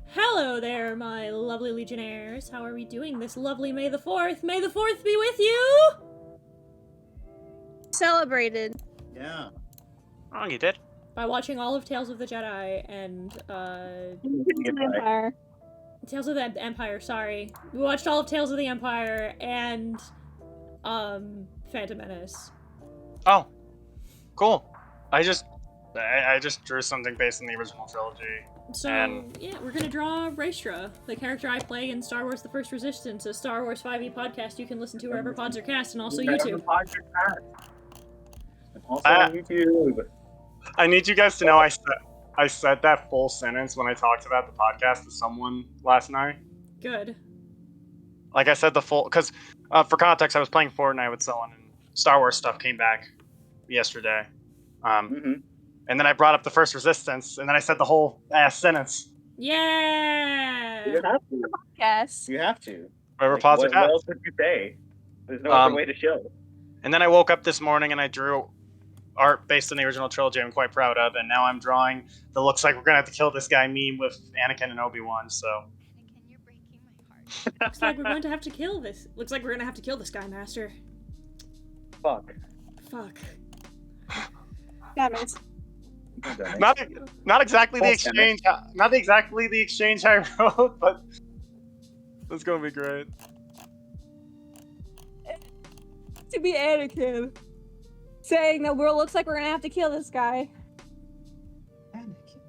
Hello there, my lovely Legionnaires. How are we doing this lovely May the 4th? May the 4th be with you! Celebrated. Yeah. Oh, you did? By watching all of Tales of the Jedi and, Empire. Tales of the Empire, sorry. We watched all of Tales of the Empire and, Phantom Menace. Oh, cool. I just drew something based on the original trilogy. So, yeah, we're gonna draw Raestra, the character I play in Star Wars The First Resistance, a Star Wars 5e podcast you can listen to wherever pods are cast, and also YouTube. Also on YouTube. I need you guys to know I said that full sentence when I talked about the podcast to someone last night. Good. Like I said the full, because for context, I was playing Fortnite with someone, and Star Wars stuff came back yesterday. And then I brought up the First Resistance, and then I said the whole sentence. Yeah! You have to. Yes. You have to. Wherever Like, pods are what cast. else would you say? There's no other way to show. And then I woke up this morning and I drew art based on the original trilogy I'm quite proud of, and now I'm drawing the looks like we're gonna have to kill this guy meme with Anakin and Obi-Wan, so. Anakin, you're breaking my heart. Looks like we're going to have to kill this. Looks like we're gonna have to kill this guy, Master. Fuck. Fuck. Damn it. Not exactly the False exchange. Not exactly the exchange I wrote, but it's gonna be great. To be Anakin. Saying that looks like we're gonna have to kill this guy. Anakin.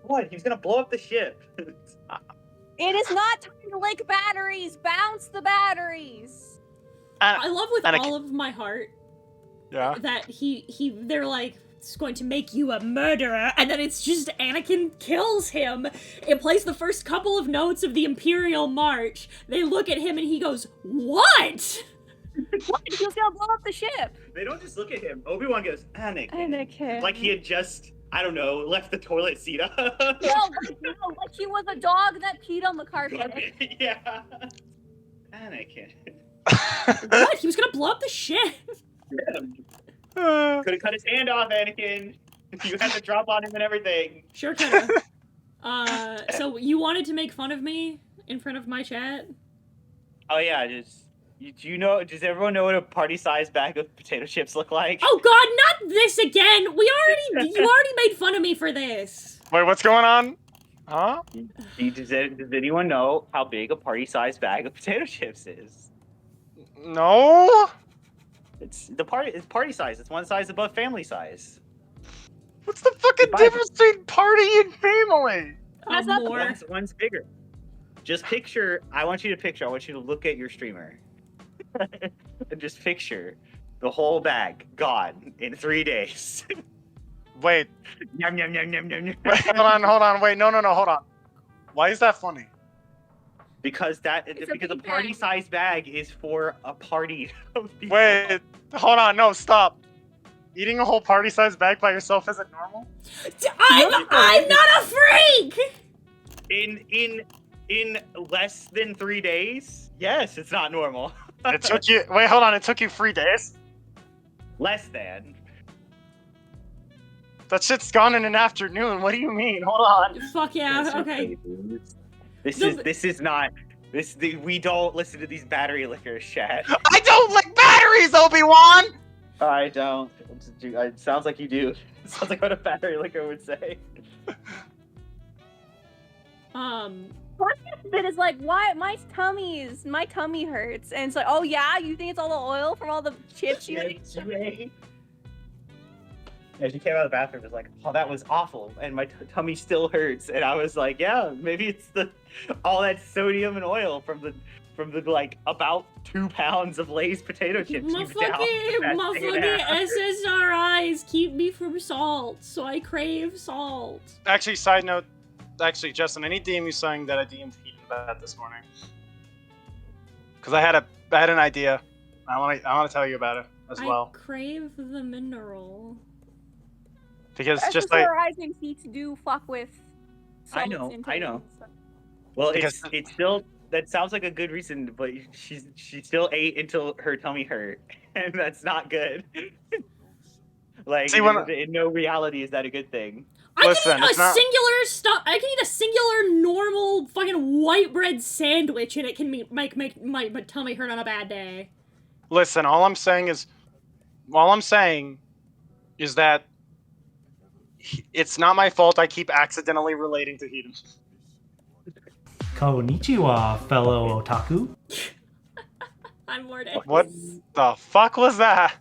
What? He's gonna blow up the ship. It is not time to lick batteries! Bounce the batteries! I love with Anakin. all of my heart Yeah. that they're like, it's going to make you a murderer, and then it's just Anakin kills him. It plays the first couple of notes of the Imperial March. They look at him and he goes, "What?" What? He was gonna blow up the ship! They don't just look at him. Obi-Wan goes, Anakin. Anakin. Like he had just, I don't know, left the toilet seat up. like he was a dog that peed on the carpet. Yeah. Anakin. What? He was gonna blow up the ship. Could have cut his hand off, Anakin. You had to drop on him and everything. Sure coulda. So you wanted to make fun of me in front of my chat? Oh yeah, do you know? Does everyone know what a party-sized bag of potato chips look like? Oh God, not this again! You already made fun of me for this. Wait, what's going on? Huh? Does anyone know how big a party-sized bag of potato chips is? No. It's party size. It's one size above family size. What's the fucking Goodbye. difference between party and family? That's not the More. One's bigger. Just picture. I want you to look at your streamer. And just picture the whole bag gone in 3 days. Wait, Yum yum yum yum yum yum. wait, hold on, wait, no, hold on. Why is that funny? Because a a big party-sized bag is for a party of people. Wait, hold on, no, stop. Eating a whole party-sized bag by yourself isn't normal? I'm not a freak! In less than 3 days? Yes, it's not normal. It took you, wait, hold on, it took you 3 days? Less than. That shit's gone in an afternoon, what do you mean? Hold on. Fuck yeah, okay. We don't listen to these battery lickers, chat. I don't like batteries, Obi-Wan! I don't. It sounds like you do. It sounds like what a battery licker would say. bit is like, why my tummy hurts, and it's like, oh yeah, you think it's all the oil from all the chips you ate? As she came out of the bathroom, it was like, oh, that was awful, and my tummy still hurts. And I was like, yeah, maybe it's all that sodium and oil from the like about 2 pounds of Lay's potato chips. My fucking SSRIs keep me from salt, so I crave salt. Actually, side note, Justin, I need to DM you something that I DM'd Heaton about this morning. Because I had an idea. I want to tell you about it as well. I crave the mineral. Because just like SSRIs and heats do fuck with salt I know. intake. Well, Because- it's still, that sounds like a good reason, but she still ate until her tummy hurt, and that's not good. Like, See, when- in no reality is that a good thing. Listen, I can eat it's not- I can eat a singular normal fucking white bread sandwich and it can make my tummy hurt on a bad day. Listen, all I'm saying is that it's not my fault I keep accidentally relating to Hedon. Konnichiwa, fellow otaku. I'm Mortis. What the fuck was that?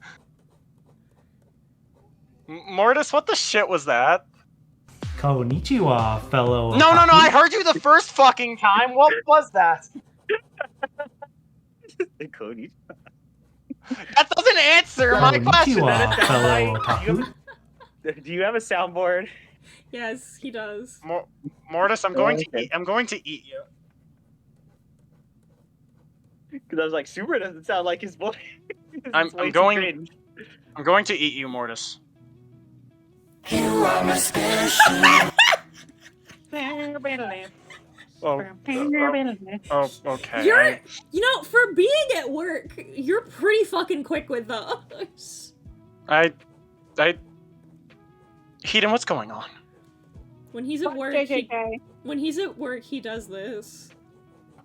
Mortis, what the shit was that? Konnichiwa, fellow No, otaku. I heard you the first fucking time. What was that? Cody. That doesn't answer my question. Konnichiwa, That fellow sounds otaku. Do you have a soundboard? Yes, he does. Mortis, I'm going to eat you. Because I was like, Super doesn't sound like his voice. I'm going to eat you, Mortis. Oh, okay. You know, for being at work, you're pretty fucking quick with those. Hedon, what's going on? When he's at work, he does this.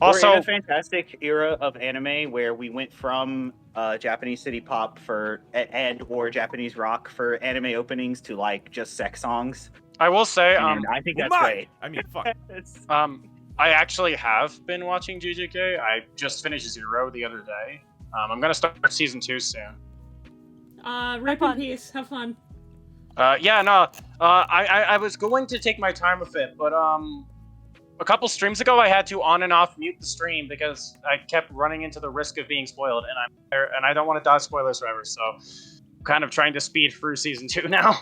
Also, we're in a fantastic era of anime where we went from Japanese city pop or Japanese rock for anime openings to like just sex songs. I will say, And I think that's great. I mean, fuck. It's- I actually have been watching JJK. I just finished Zero the other day. I'm gonna start season 2 soon. Rip in peace. Have fun. I was going to take my time with it, but a couple streams ago I had to on and off mute the stream because I kept running into the risk of being spoiled, and I'm there, and I don't want to dodge spoilers forever, so I'm kind of trying to speed through season 2 now.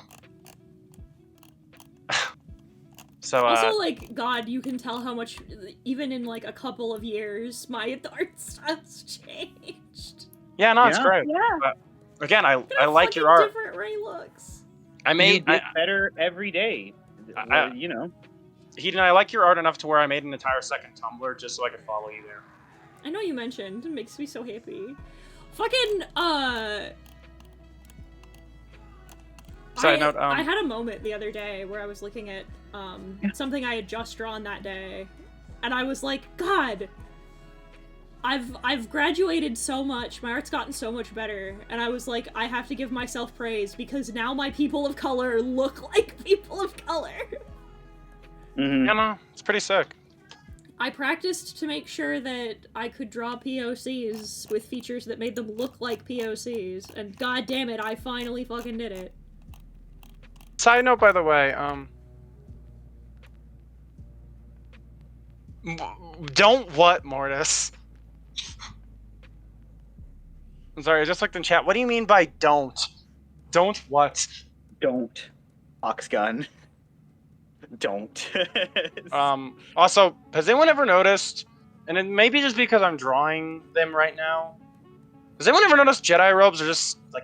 So Also, like, God, you can tell how much, even in like a couple of years, my art style's changed. yeah, no, it's Yeah. great. Yeah. Again, I Look at how like your fucking art. different Ray looks. I you made get better every day. I- You know. Hedon, I like your art enough to where I made an entire second Tumblr just so I could follow you there. I know you mentioned. It makes me so happy. Fucking, Side note, I had a moment the other day where I was looking at, something I had just drawn that day, and I was like, God, I've graduated so much, my art's gotten so much better, and I was like, I have to give myself praise, because now my people of color look like people of color. Mhm. Yeah, no, it's pretty sick. I practiced to make sure that I could draw POCs with features that made them look like POCs, and god damn it, I finally fucking did it. Side note, by the way, don't what, Mortis? I'm sorry, I just looked in chat. What do you mean by don't? Don't what? Don't. Oxgun. Don't. Also, has anyone ever noticed, and it may be just because I'm drawing them right now, has anyone ever noticed Jedi robes are just, like,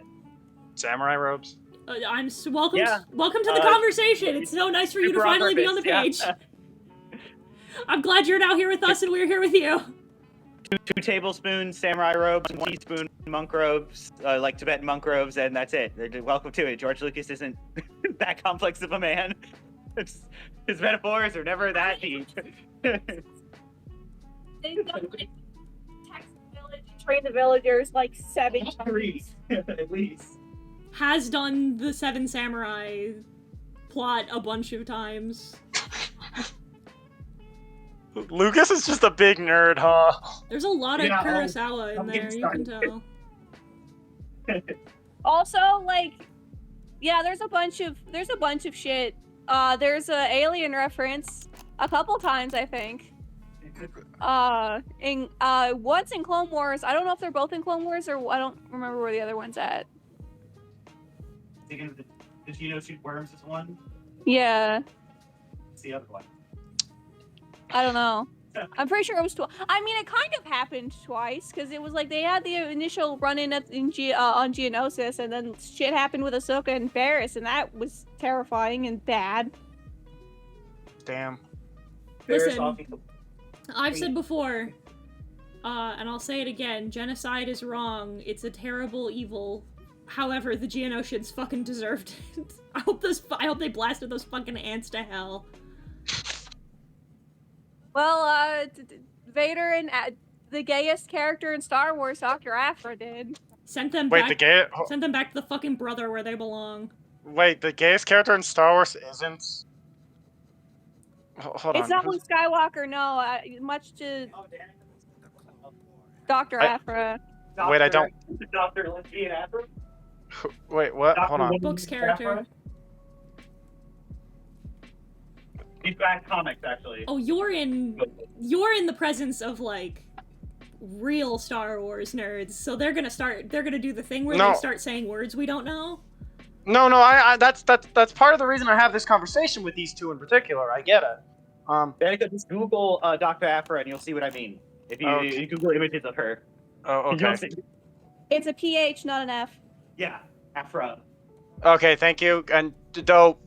samurai robes? Welcome Yeah. welcome to the conversation. It's so nice for you to super on finally be on the purpose, page. I'm glad you're now here with us and we're here with you. 2 tablespoons samurai robes, 1 teaspoon monk robes, like Tibetan monk robes, and that's it. Welcome to it. George Lucas isn't that complex of a man. His metaphors are never that deep. They've done like Texas Village and Train the Villagers like 7 times. At least. Has done the Seven Samurai plot a bunch of times. Lucas is just a big nerd, huh? There's a lot of Yeah, Kurosawa in I'm there, getting you can tell. Also, like, yeah, there's a bunch of shit. There's a Alien reference a couple times, I think. Once in Clone Wars. I don't know if they're both in Clone Wars or I don't remember where the other one's at. Did you know Shoot Worms is one? Yeah, It's the other one. I don't know. I'm pretty sure it was twice. I mean, it kind of happened twice because it was like they had the initial run-in on Geonosis, and then shit happened with Ahsoka and Barriss, and that was terrifying and bad. Damn. Listen, I've said before, and I'll say it again, genocide is wrong. It's a terrible evil. However, the Geonosians fucking deserved it. I hope they blasted those fucking ants to hell. Well, Vader and the gayest character in Star Wars, Dr. Aphra, did. Sent them Wait, back. the Sent them back to the fucking brother where they belong. gayest character in Star Wars isn't. Hold on. It's not Luke Skywalker, no. Much to Dr. Aphra. Wait, I don't. Dr. Lindsay and Aphra? Wait, what? Hold on. Book's character. He's back comics, actually. Oh, you're in the presence of like real Star Wars nerds, so they're gonna do the thing where No. they start saying words we don't know. No, I that's part of the reason I have this conversation with these two in particular. I get it. Danica, just Google Dr. Aphra and you'll see what I mean. If you, Okay. you Google images of her. Oh, You'll okay. see. It's a PH, not an F. Yeah, Aphra. Okay, thank you. And though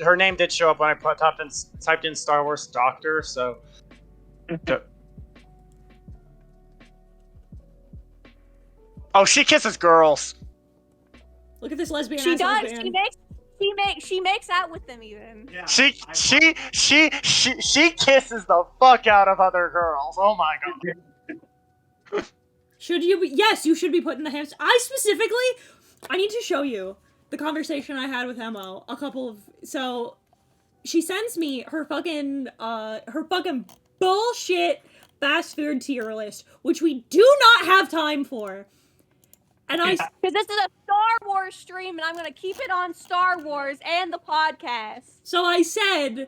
her name did show up when I typed in Star Wars Doctor, so. Oh, she kisses girls. Look at this lesbian. She ass does. lesbian. She makes out with them even. Yeah. She kisses the fuck out of other girls. Oh my god. Should you be? Yes, you should be put in the hamster. I need to show you the conversation I had with Emo. So she sends me her fucking bullshit fast food tier list, which we do not have time for. And I, Because this is a Star Wars stream, and I'm gonna keep it on Star Wars and the podcast. so I said,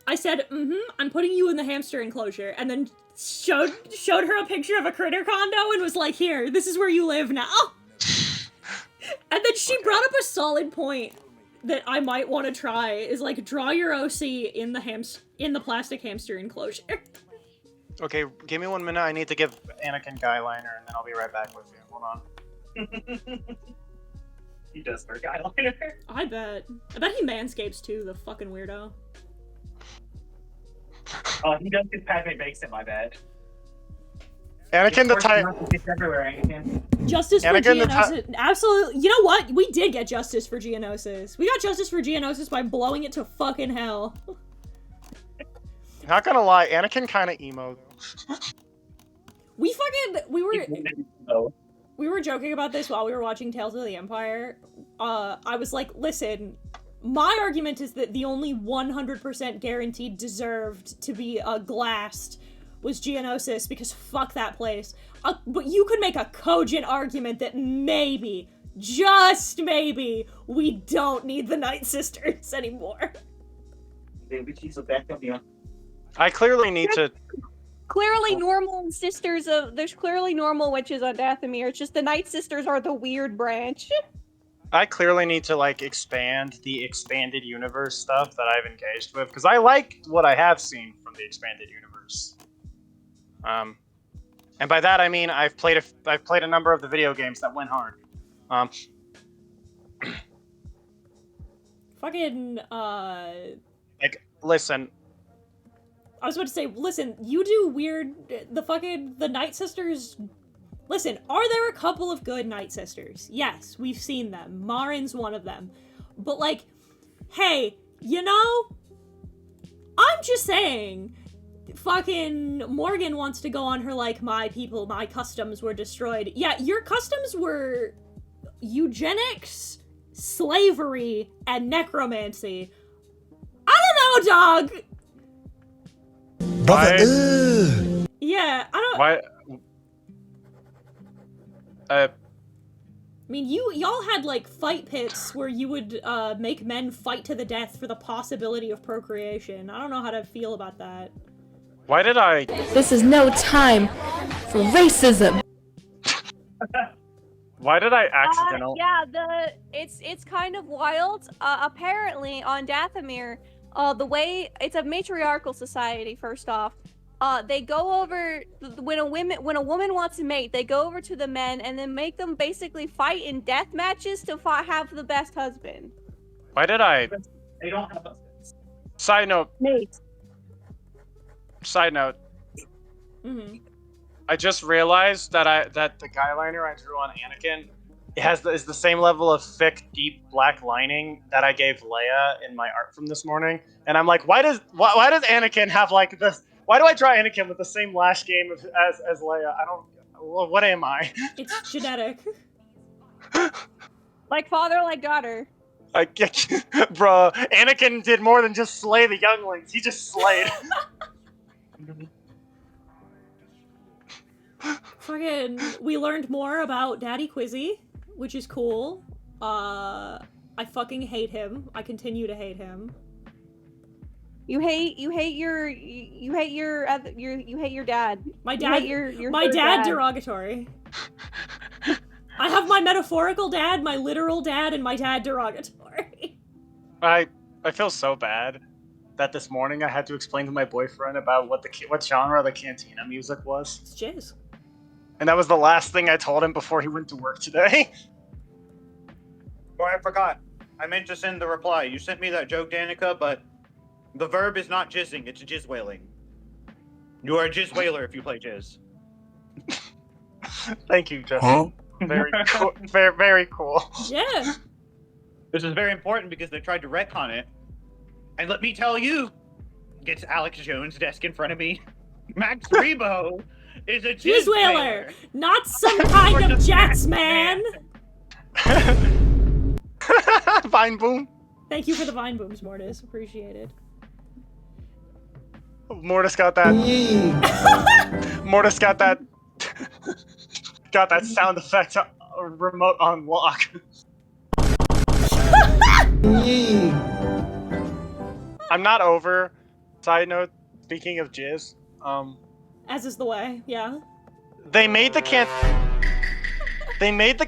I'm putting you in the hamster enclosure, and then showed her a picture of a critter condo and was like, here, this is where you live now. And then she brought up a solid point that I might want to try, is like, draw your OC in the plastic hamster enclosure. Okay, give me 1 minute. I need to give Anakin guy liner, and then I'll be right back with you. Hold on. He does for guyliner. I bet he manscapes too, the fucking weirdo. Oh, he does because Padme makes him, I bet. Anakin the Titan. It's everywhere, Anakin. Justice for Anakin the Geonosis. Absolutely. You know what? We did get justice for Geonosis. We got justice for Geonosis by blowing it to fucking hell. Not gonna lie, Anakin kind of emo. We Oh. were joking about this while we were watching Tales of the Empire. I was like, listen, my argument is that the only 100% guaranteed deserved to be glassed was Geonosis, because fuck that place. But you could make a cogent argument that maybe, just maybe, we don't need the Night Sisters anymore. I clearly need to. Clearly normal sisters there's clearly normal witches on Dathomir. It's just the Night Sisters are the weird branch. I clearly need to like expand the expanded universe stuff that I've engaged with, because I like what I have seen from the expanded universe. And by that I mean I've played a number of the video games that went hard. Fucking, Like, listen, I was about to say, listen, you do weird, the Night Sisters, listen, are there a couple of good Night Sisters? Yes, we've seen them. Marin's one of them. But like, hey, you know, I'm just saying, fucking Morgan wants to go on her like, my people, my customs were destroyed. Yeah, your customs were eugenics, slavery, and necromancy. I don't know, dog! Brother, Why? Yeah, I don't... why? I mean, y'all had, like, fight pits where you would, make men fight to the death for the possibility of procreation. I don't know how to feel about that. Why did I? This is no time for racism. Why did I accidentally? Yeah, it's kind of wild. Apparently on Dathomir, the way it's a matriarchal society. First off, they go over when a woman wants to mate, they go over to the men and then make them basically fight in death matches to have the best husband. Why did I? They don't have husbands. Side note. Mate. Side note. Mm-hmm. I just realized that the guy liner I drew on Anakin is the same level of thick, deep black lining that I gave Leia in my art from this morning. And I'm like, why does Anakin have like this? Why do I draw Anakin with the same lash game as Leia? I don't. What am I? It's genetic. Like father, like daughter. Bruh, Anakin did more than just slay the younglings. He just slayed. Fucking, we learned more about Daddy Quizzy, which is cool. I fucking hate him. I continue to hate him. You hate your dad. My You dad, hate your my third dad derogatory. I have my metaphorical dad, my literal dad, and my dad derogatory. I feel so bad that this morning I had to explain to my boyfriend about what genre the Cantina music was. It's jizz. And that was the last thing I told him before he went to work today. Oh, I forgot. I meant to send the reply. You sent me that joke, Danica, but the verb is not jizzing, it's jizz wailing. You are a jizz wailer if you play jizz. Thank you, Justin. Very cool. Very, very cool. Yeah. This is very important because they tried to retcon it. And let me tell you, gets Alex Jones' desk in front of me. Max Rebo is a Jizz jizz wailer, wailer. not some kind of jets, man. Vine boom. Thank you for the vine booms, Mortis. Appreciated. Mortis got that. Mortis got that. Got that sound effect remote on lock. I'm not over. Side note, speaking of jizz, As is the way, yeah. they made the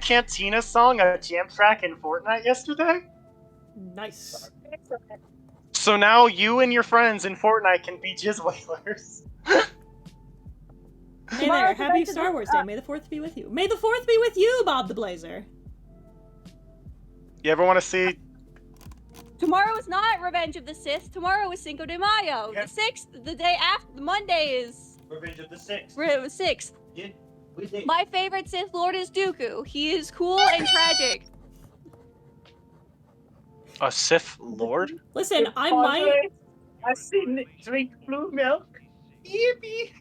Cantina song a jam track in Fortnite yesterday. Nice. So now you and your friends in Fortnite can be jizz whalers. Hey there, happy Star Wars Day. May the 4th be with you. May the 4th be with you, Bob the Blazer. You ever want to see? Tomorrow is not Revenge of the Sith. Tomorrow is Cinco de Mayo. Yep. The 6th, the day after, the Monday is Revenge of the Six. 6th. Yeah, we did. My favorite Sith Lord is Dooku. He is cool and tragic. A Sith Lord? Listen, I might... I see drink blue milk. Yippee!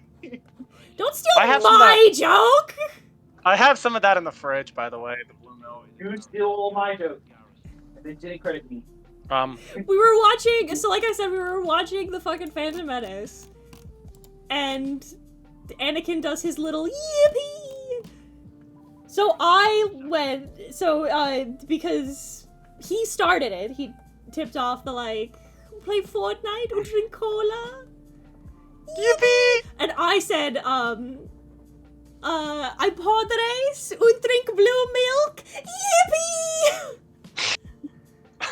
Don't steal I have some of my joke! I have some of that in the fridge, by the way. The blue milk. You steal all my joke. And then didn't credit me. We were watching, so like I said, we were watching the fucking Phantom Menace. And Anakin does his little yippee! So I went, because he started it, he tipped off the like, play Fortnite or drink cola. Yippee! And I said, I podres und drink blue milk.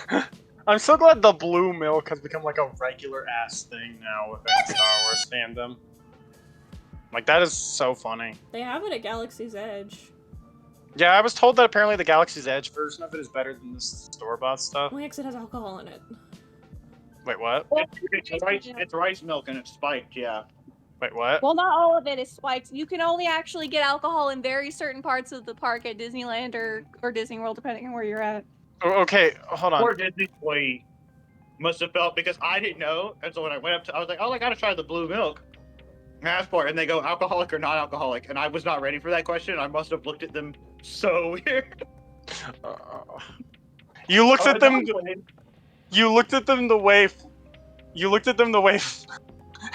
Yippee! I'm so glad the blue milk has become like a regular ass thing now within Star Wars fandom. Like, that is so funny. They have it at Galaxy's Edge. Yeah, I was told that apparently the Galaxy's Edge version of it is better than the store-bought stuff. Only 'cause it has alcohol in it. Wait, what? It's rice milk and it's spiked, yeah. Wait, what? Well, not all of it is spiked. You can only actually get alcohol in very certain parts of the park at Disneyland or Disney World, depending on where you're at. Okay, hold on. Poor Disney employee must have felt, because I didn't know, and so when I went up to, I was like, oh, I gotta try the blue milk. And I asked for it, and they go, alcoholic or non-alcoholic, and I was not ready for that question. I must have looked at them so weird. You looked at them. Disappointed. You looked at them the way. You looked at them the way,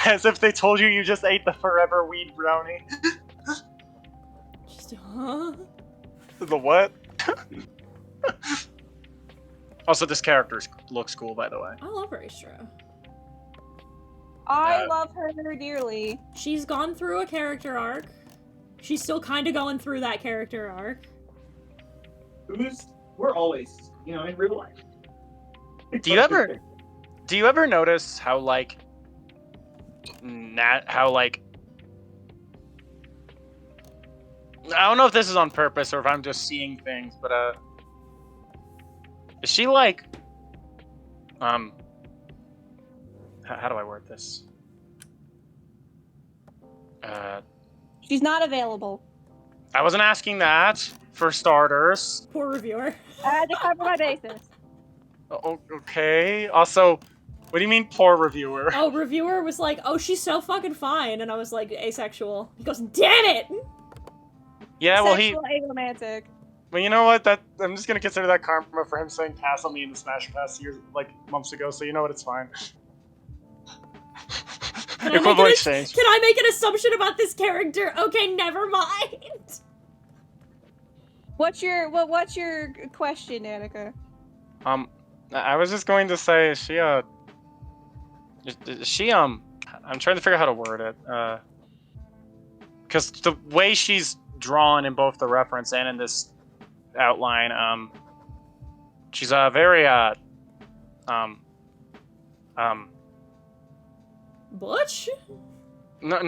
as if they told you you just ate the forever weed brownie. Just, huh? The what? Also, this character looks cool, by the way. I love Raestra. I love her dearly. She's gone through a character arc. She's still kind of going through that character arc. We're always, in real life. Do you ever notice how like I don't know if this is on purpose or if I'm just seeing things, but is she like how do I word this? She's not available. I wasn't asking that, for starters. Poor reviewer. I had to cover my bases. Okay. Also, what do you mean, poor reviewer? Oh, reviewer was like, oh, she's so fucking fine. And I was like, asexual. He goes, damn it! Yeah, well, Sexual aromantic. Well, you know what? I'm just gonna consider that karma for him saying pass on me in the Smash Pass years, months ago. So you know what? It's fine. Equivalent exchange. Can I make an assumption about this character? Okay, never mind. What's your question, Annika? I was just going to say, is she I'm trying to figure out how to word it. Because the way she's drawn in both the reference and in this outline, she's a very Butch? No.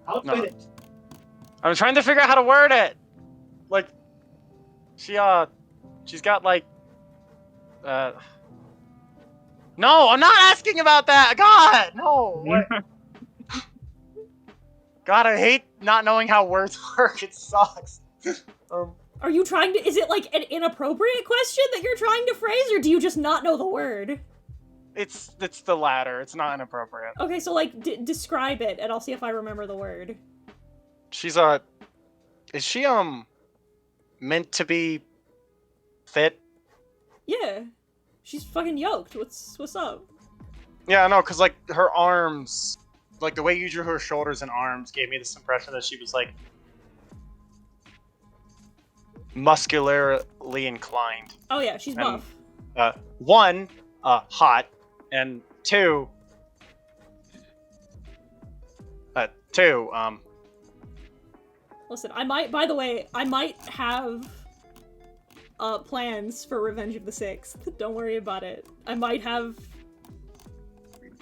I'll No. fit it. I'm trying to figure out how to word it. Like, she's got like, No, I'm not asking about that. God, no. What? God, I hate not knowing how words work. It sucks. Are you trying to- is it like an inappropriate question that you're trying to phrase, or do you just not know the word? It's the latter. It's not inappropriate. Okay, so like, describe it, and I'll see if I remember the word. She's is she meant to be fit? Yeah. She's fucking yoked. What's up? Yeah, no, cause like her arms, like the way you drew her shoulders and arms gave me this impression that she was like muscularly inclined. Oh yeah, she's And- buff. One, hot, and two, Listen, by the way, I might have plans for Revenge of the Sixth. Don't worry about it. I might have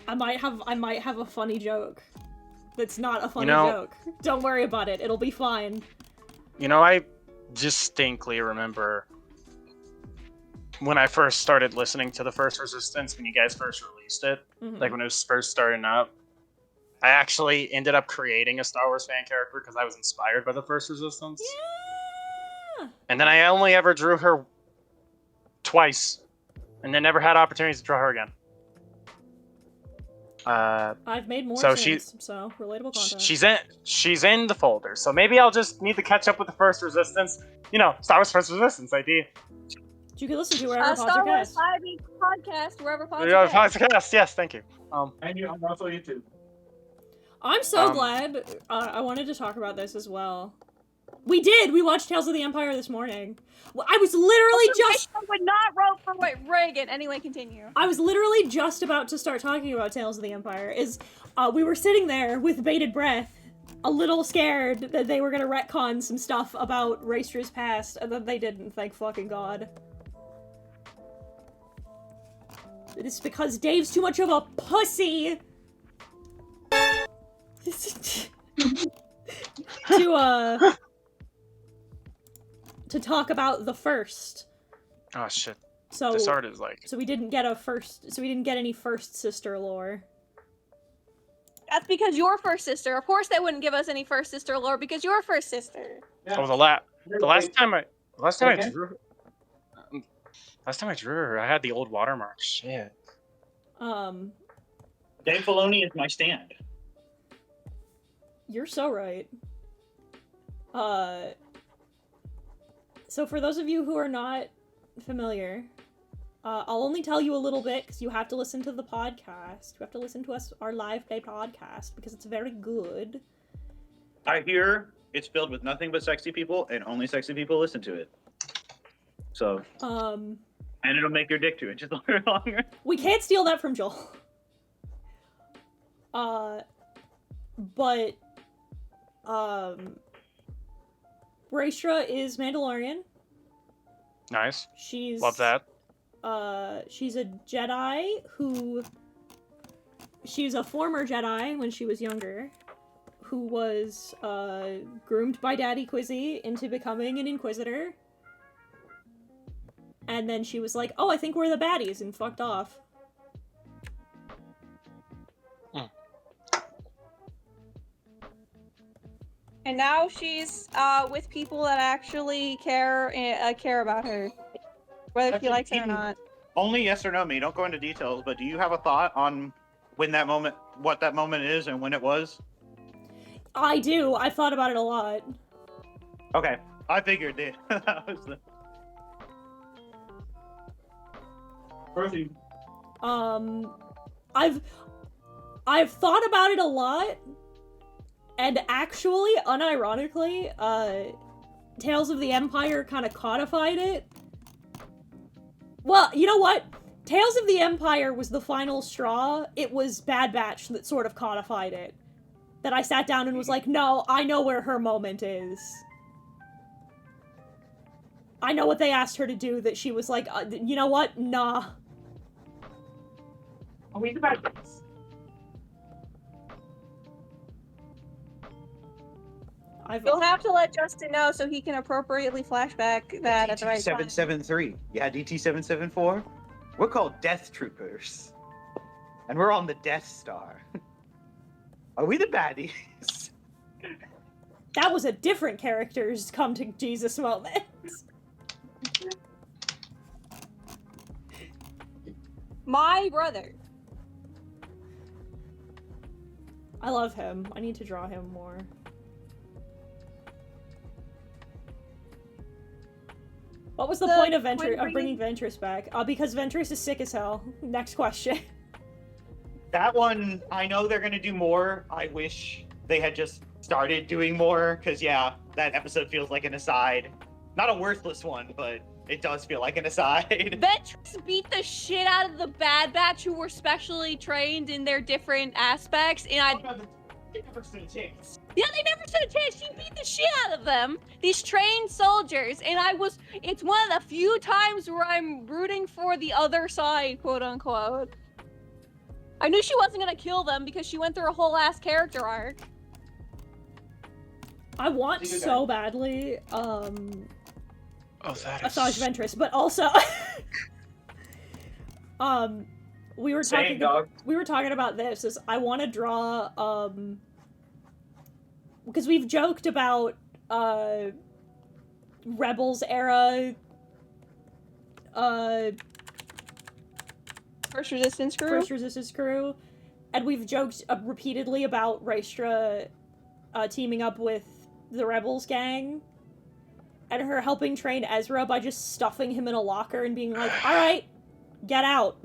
a funny joke. That's not a funny joke. Don't worry about it. It'll be fine. you know, I distinctly remember when I first started listening to the first Resistance, when you guys first released it, Mhm. like when it was first starting up, I actually ended up creating a Star Wars fan character because I was inspired by the first Resistance. Yeah. And then I only ever drew her twice, and then never had opportunities to draw her again. I've made more So since, so relatable content. she's in the folder. So maybe I'll just need to catch up with the first Resistance. You know, Star Wars First Resistance ID. You can listen to wherever Star Wars podcast. 5e podcast, wherever podcast. Yeah, podcast. Yes, thank you. And I'm also YouTube. I'm so Um, glad. I wanted to talk about this as well. We did. We watched Tales of the Empire this morning. Well, I was literally just. I would not vote for Reagan. Anyway, continue. I was literally just about to start talking about Tales of the Empire. We were sitting there with bated breath, a little scared that they were gonna retcon some stuff about Raystra's past, and then they didn't. Thank fucking God. It's because Dave's too much of a pussy. To talk about the first. Oh shit. So This art is like. so we didn't get any first sister lore. That's because your first sister. Of course, they wouldn't give us any first sister lore because you're first sister. Oh, the last time I drew. Last time I drew her, I had the old watermark. Shit. Dave Filoni is my stand. You're so right. So for those of you who are not familiar, I'll only tell you a little bit because you have to listen to the podcast. You have to listen to our live play podcast because it's very good. I hear it's filled with nothing but sexy people, and only sexy people listen to it. So, and it'll make your dick 2 inches longer. We can't steal that from Joel. But Raystra is Mandalorian. Nice. She's Love that. She's a Jedi who... She's a former Jedi when she was younger, who was, groomed by Daddy Quizzy into becoming an Inquisitor. And then she was like, oh, I think we're the baddies, and fucked off. And now she's with people that actually care about her, whether she likes it or not. Only yes or no, me. Don't go into details. But do you have a thought on when that moment, what that moment is, and when it was? I do. I've thought about it a lot. Okay, I figured it. That was the. Proceed. I've thought about it a lot, and actually, unironically, Tales of the Empire kind of codified it. Well, you know what? Tales of the Empire was the final straw. It was Bad Batch that sort of codified it. That I sat down and was like, no, I know where her moment is. I know what they asked her to do, that she was like, you know what? Nah. Are we the bad guys? You'll have to let Justin know so he can appropriately flashback that at the right time. DT-773. Yeah, DT-774. We're called Death Troopers. And we're on the Death Star. Are we the baddies? That was a different character's come to Jesus moment. My brother. I love him. I need to draw him more. What was the point of bringing Ventress back? Because Ventress is sick as hell. Next question. That one, I know they're gonna do more. I wish they had just started doing more, because yeah, that episode feels like an aside. Not a worthless one, but it does feel like an aside. Ventress beat the shit out of the Bad Batch who were specially trained in their different aspects, and They never stood a chance. yeah, they never stood a chance. She beat the shit out of them, these trained soldiers, and it's one of the few times where I'm rooting for the other side, quote unquote. I knew she wasn't gonna kill them because she went through a whole ass character arc. I want so badly, Oh, that is... Asajj Ventress, but also, we were talking about this, is I want to draw, because we've joked about, Rebels era, First Resistance crew, and we've joked repeatedly about Rystra, teaming up with the Rebels gang, and her helping train Ezra by just stuffing him in a locker and being like, alright, get out.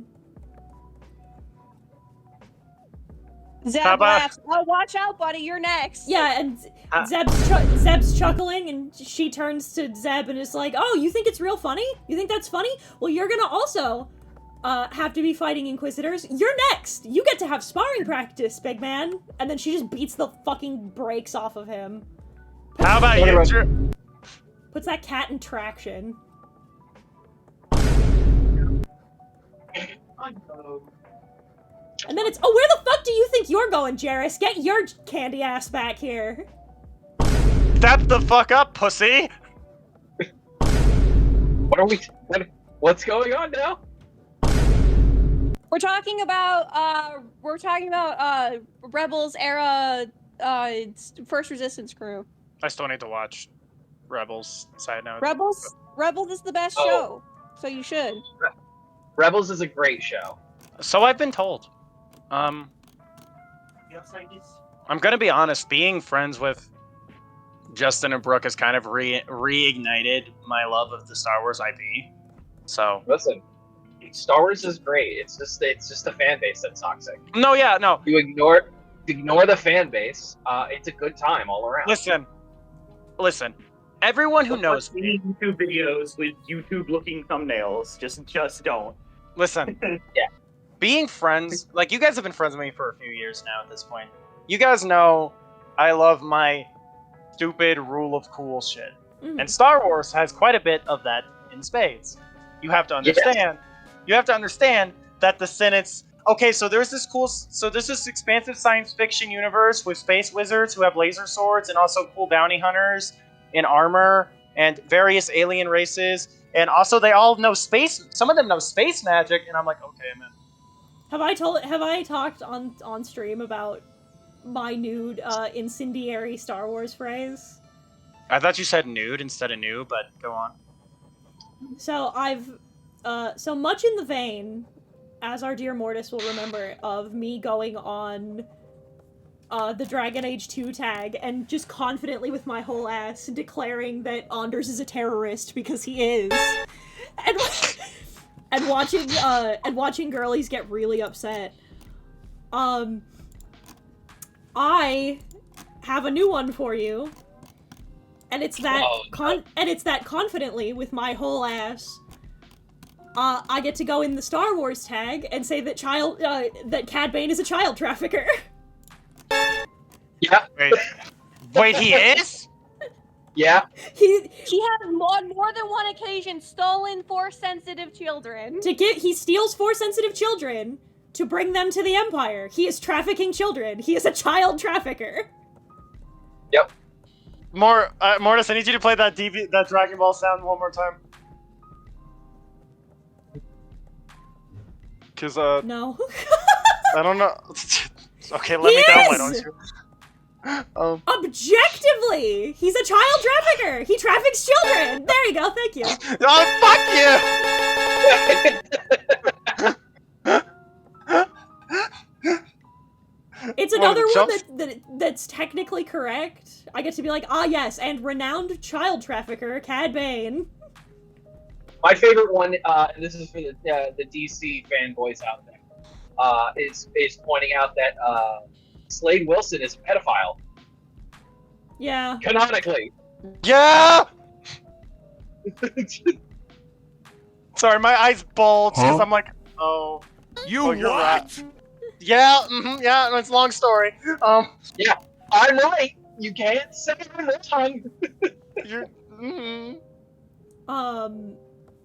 Zeb laughs. Oh, watch out, buddy, you're next. Yeah, and Zeb's chuckling, and she turns to Zeb and is like, oh, you think it's real funny? You think that's funny? Well, you're gonna also have to be fighting Inquisitors. You're next! You get to have sparring practice, big man. And then she just beats the fucking brakes off of him. How about you, Drew? Puts that cat in traction. And then it's, oh, where the fuck do you think you're going, Jarrus? Get your candy ass back here. Step the fuck up, pussy! What's going on now? We're talking about Rebels era First Resistance crew. I still need to watch Rebels, side note. Rebels is the best show, so you should. Rebels is a great show. So I've been told. I'm gonna be honest, being friends with Justin and Brooke has kind of reignited my love of the Star Wars IP. So listen, Star Wars is great. It's just a fan base that's toxic. No, yeah, no. You ignore the fan base. It's a good time all around. Listen. Everyone who knows me, YouTube videos with YouTube-looking thumbnails, just don't. Listen. Yeah. Being friends, like you guys have been friends with me for a few years now at this point. You guys know I love my stupid rule of cool shit. Mm. And Star Wars has quite a bit of that in spades. You have to understand. Yeah. You have to understand that the Senate's okay. So there's this expansive science fiction universe with space wizards who have laser swords and also cool bounty hunters in armor and various alien races, and also they all know space. Some of them know space magic, and I'm like, okay, man. Have I talked on stream about my nude, incendiary Star Wars phrase. I thought you said nude instead of new, but go on. So so much in the vein, as our dear Mortis will remember, of me going on the Dragon Age 2 tag and just confidently with my whole ass declaring that Anders is a terrorist because he is. And watching girlies get really upset. I have a new one for you. And it's that confidently with my whole ass. I get to go in the Star Wars tag and say that that Cad Bane is a child trafficker. Yeah. Wait, he is? Yeah. He has on more than one occasion stolen Force-sensitive children. He steals Force-sensitive children to bring them to the Empire. He is trafficking children. He is a child trafficker. Yep. Mortis, I need you to play that Dragon Ball sound one more time. Cause No. I don't know. Okay, let me download. Don't you? Objectively, he's a child trafficker. He traffics children. There you go. Thank you. Oh, fuck you! It's another one that's technically correct. I get to be like, ah, yes, and renowned child trafficker Cad Bane. My favorite one, and this is for the DC fanboys out there, is pointing out that Slade Wilson is a pedophile. Yeah. Canonically. Yeah! Sorry, my eyes bulge because I'm like, oh. You you're what? right. Yeah, yeah, it's a long story. Yeah, I'm right. You can't say it one more time. You're,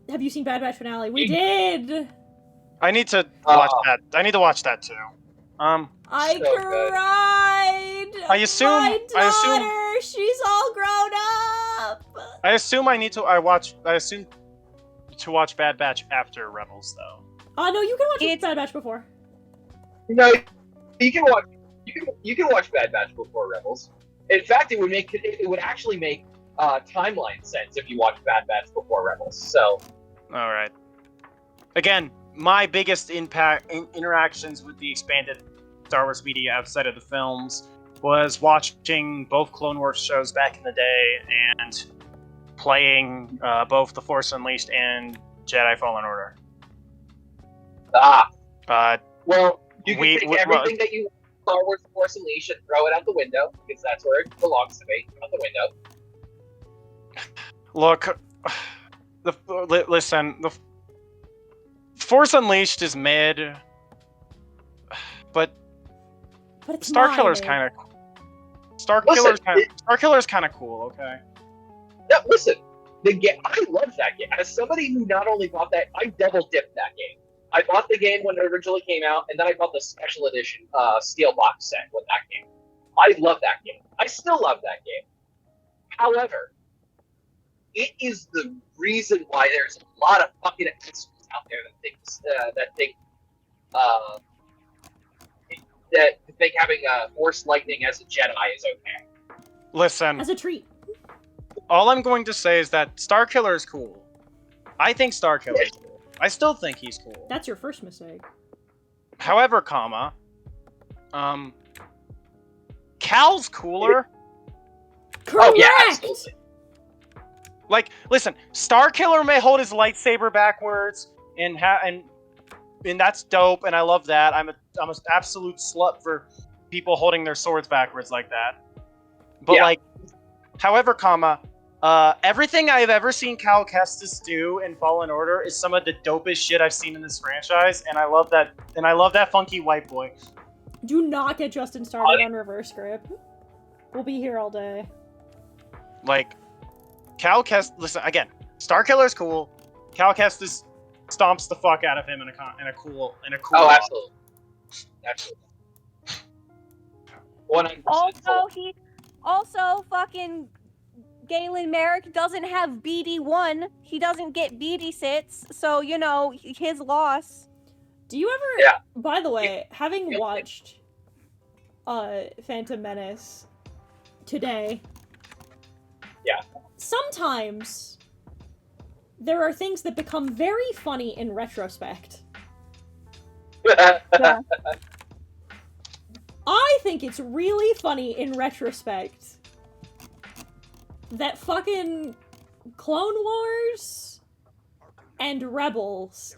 Have you seen Bad Batch finale? We did! I need to watch that. I need to watch that too. I So cried! I assume- My daughter! I assume- She's all grown up! I assume to watch Bad Batch after Rebels though. Oh, no, you can watch Bad Batch before. No, you can watch. You can watch Bad Batch before Rebels. In fact, it would actually make timeline sense if you watch Bad Batch before Rebels. So. All right. Again, my biggest interactions with the expanded Star Wars media outside of the films was watching both Clone Wars shows back in the day and playing both The Force Unleashed and Jedi Fallen Order. Well, you can take everything that you Star Wars Force Unleashed and throw it out the window because that's where it belongs to me. Out the window. Look, listen. The Force Unleashed is mid, but it's Starkiller's kind of. Starkiller's kind of cool. Okay. No, listen. I love that game. As somebody who not only bought that, I double dipped that game. I bought the game when it originally came out, and then I bought the special edition steel box set with that game. I love that game. I still love that game. However, it is the reason why there's a lot of fucking assholes out there that think having Force Lightning as a Jedi is okay. Listen. As a treat. All I'm going to say is that Starkiller is cool. I think Starkiller is cool. I still think he's cool. That's your first mistake. However, Cal's cooler. Correct! Oh, yeah, absolutely. Like, listen, Starkiller may hold his lightsaber backwards, and that's dope, and I love that. I'm an absolute slut for people holding their swords backwards like that. But however, everything I've ever seen Cal Kestis do in Fallen Order is some of the dopest shit I've seen in this franchise, and I love that. And I love that funky white boy. Do not get Justin started on reverse grip. We'll be here all day. Like, Cal Kestis. Listen again. Starkiller's cool. Cal Kestis stomps the fuck out of him in a cool. Oh, absolutely. Absolutely. 100%. Also, fucking Galen Merrick doesn't have BD1. He doesn't get BD sits, so his loss. Do you ever? Yeah. By the way, having watched Phantom Menace today. Yeah. Sometimes there are things that become very funny in retrospect. Yeah. I think it's really funny in retrospect that fucking Clone Wars and Rebels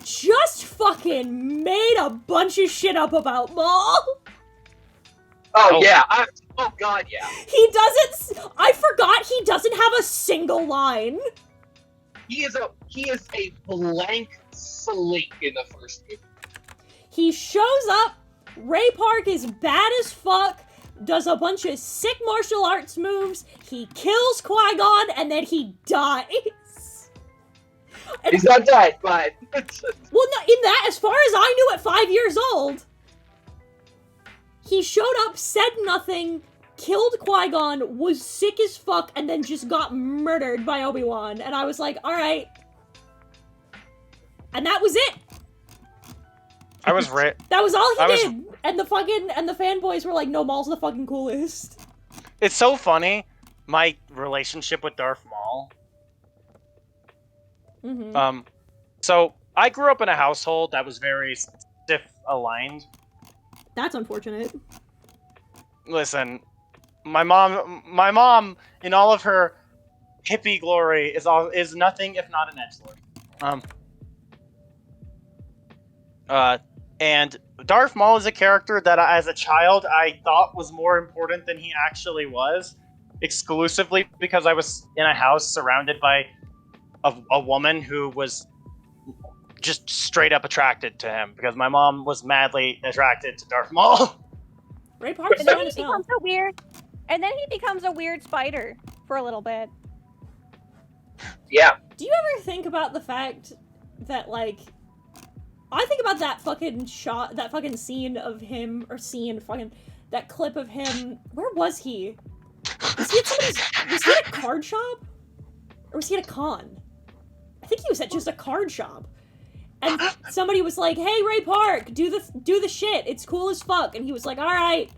just fucking made a bunch of shit up about Maul. Oh yeah. Oh god, yeah. He doesn't. I forgot he doesn't have a single line. He is a blank slate in the first movie. He shows up. Ray Park is bad as fuck. Does a bunch of sick martial arts moves. He kills Qui-Gon and then he dies. And, He's not dead, but well, no, in that, as far as I knew at 5 years old, he showed up, said nothing, killed Qui-Gon, was sick as fuck, and then just got murdered by Obi-Wan. And I was like, alright. And that was it. I was right. That was all he did. And the fanboys were like, no, Maul's the fucking coolest. It's so funny, my relationship with Darth Maul. Mm-hmm. So I grew up in a household that was very stiff aligned. That's unfortunate. Listen, my mom, in all of her hippie glory, is nothing if not an edgelord. And Darth Maul is a character that, as a child, I thought was more important than he actually was, exclusively because I was in a house surrounded by a woman who was just straight up attracted to him, because my mom was madly attracted to Darth Maul. Ray Park's And then fine he as hell. becomes a weird spider for a little bit. yeah. Do you ever think about the fact that, like, I think about that fucking shot, that fucking scene of him, or that clip of him, where was he? Was he at a card shop? Or was he at a con? I think he was at just a card shop. And somebody was like, hey, Ray Park, do the shit, it's cool as fuck. And he was like, alright,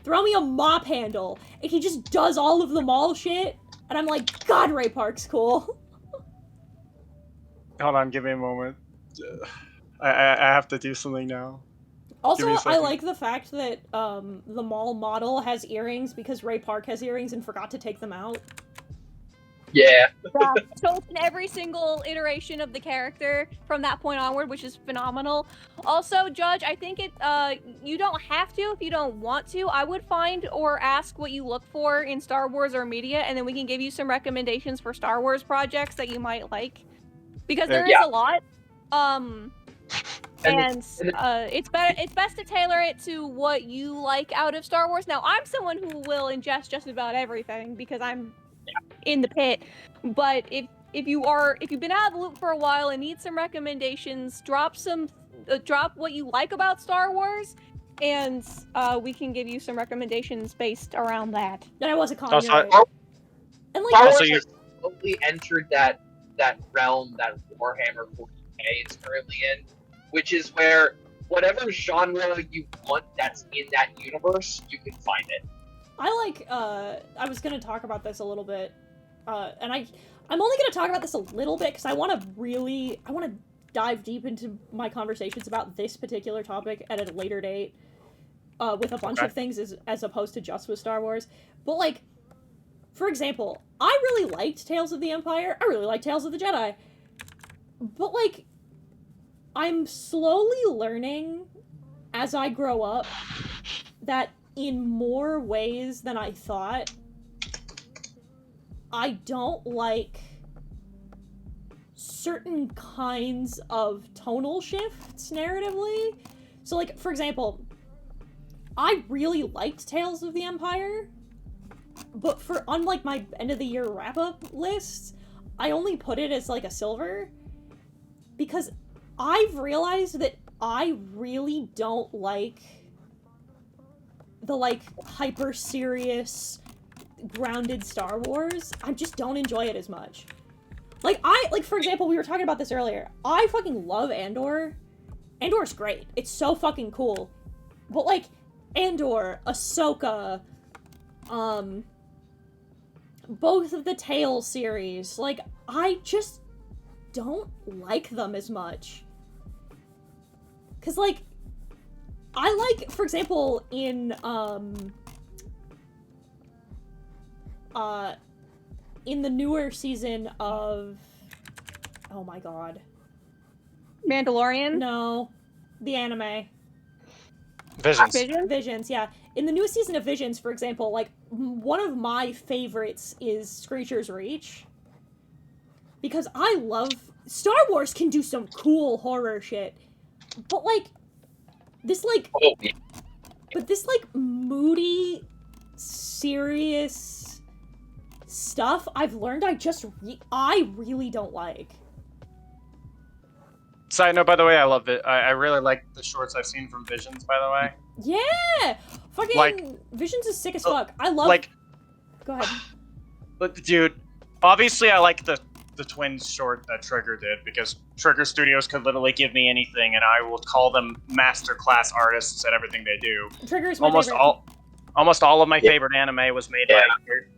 throw me a mop handle. And he just does all of the Maul shit. And I'm like, God, Ray Park's cool. Hold on, give me a moment. I have to do something now. Also, Give me a I second. like the fact that the Maul model has earrings because Ray Park has earrings and forgot to take them out. Yeah. Yeah. So it's in every single iteration of the character from that point onward, which is phenomenal. Also, Judge, I think you don't have to if you don't want to. I would find or ask what you look for in Star Wars or media, and then we can give you some recommendations for Star Wars projects that you might like. Because there is Yeah. a lot. It's best to tailor it to what you like out of Star Wars. Now, I'm someone who will ingest just about everything because I'm in the pit. But if you've been out of the loop for a while and need some recommendations, drop what you like about Star Wars, and we can give you some recommendations based around that. And I was a con. Also, you're right. And like, Star Also, Wars you- has slowly entered that realm that Warhammer 40K is currently in, which is where whatever genre you want that's in that universe, you can find it. I was gonna talk about this a little bit, and I'm only gonna talk about this a little bit because I want to dive deep into my conversations about this particular topic at a later date, with a bunch of things as opposed to just with Star Wars. But like, for example, I really liked Tales of the Empire. I really liked Tales of the Jedi. But like, I'm slowly learning as I grow up that in more ways than I thought, I don't like certain kinds of tonal shifts narratively. So like, for example, I really liked Tales of the Empire, but on like my end of the year wrap-up list, I only put it as like a silver because I've realized that I really don't like the like hyper serious grounded Star Wars. I just don't enjoy it as much. Like for example, we were talking about this earlier. I fucking love Andor. Andor's great. It's so fucking cool. But like, Andor, Ahsoka, both of the Tales series, like, I just don't like them as much. Cause, like, I like, for example, in the newer season of, oh my god. Mandalorian? No, the anime. Visions. Visions, yeah. In the newest season of Visions, for example, like, one of my favorites is Screecher's Reach. Because I love... Star Wars can do some cool horror shit. But, like, this, like... Oh, yeah. But this, like, moody, serious stuff I've learned I really don't like. Side note, by the way, I love it. I really like the shorts I've seen from Visions, by the way. Yeah! Fucking Like- Visions is sick as fuck. I love... Like, Go ahead. but dude, obviously I like the Twins short that Trigger did, because Trigger Studios could literally give me anything and I will call them masterclass artists at everything they do. Trigger's my Almost favorite. almost all of my favorite anime was made by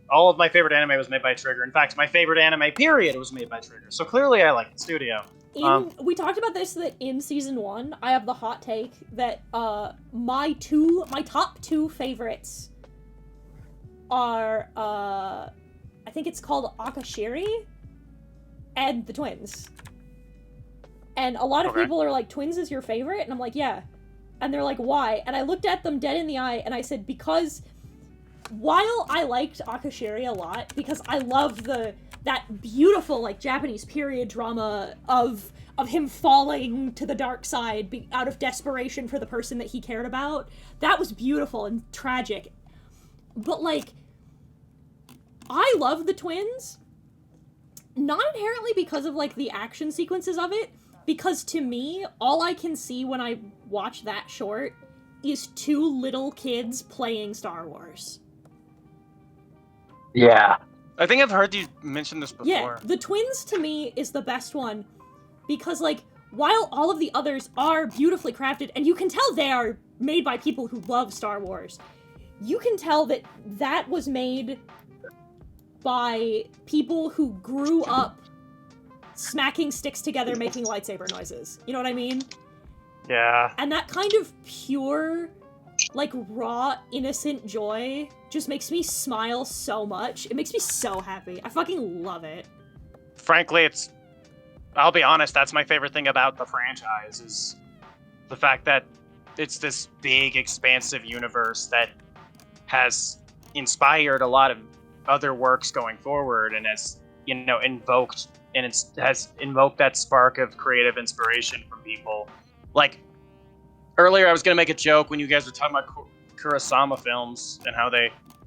all of my favorite anime was made by Trigger. In fact, my favorite anime period was made by Trigger. So clearly I like the studio. We talked about this, that in season 1, I have the hot take that my top 2 favorites are I think it's called Akashiri and the Twins. And a lot of Okay. people are like, Twins is your favorite? And I'm like, yeah. And they're like, why? And I looked at them dead in the eye and I said, because while I liked Akashiri a lot, because I love that beautiful, like, Japanese period drama of him falling to the dark side out of desperation for the person that he cared about. That was beautiful and tragic. But, like, I love the Twins, not inherently because of, like, the action sequences of it, because to me, all I can see when I watch that short is 2 little kids playing Star Wars. Yeah. I think I've heard you mention this before. Yeah, the Twins to me is the best one because, like, while all of the others are beautifully crafted, and you can tell they are made by people who love Star Wars, you can tell that that was made by people who grew up smacking sticks together making lightsaber noises. You know what I mean? Yeah. And that kind of pure, like, raw, innocent joy just makes me smile so much. It makes me so happy. I fucking love it. Frankly, I'll be honest, that's my favorite thing about the franchise, is the fact that it's this big, expansive universe that has inspired a lot of other works going forward and has, invoked that spark of creative inspiration from people. Like, earlier I was going to make a joke when you guys were talking about Kurosawa films and how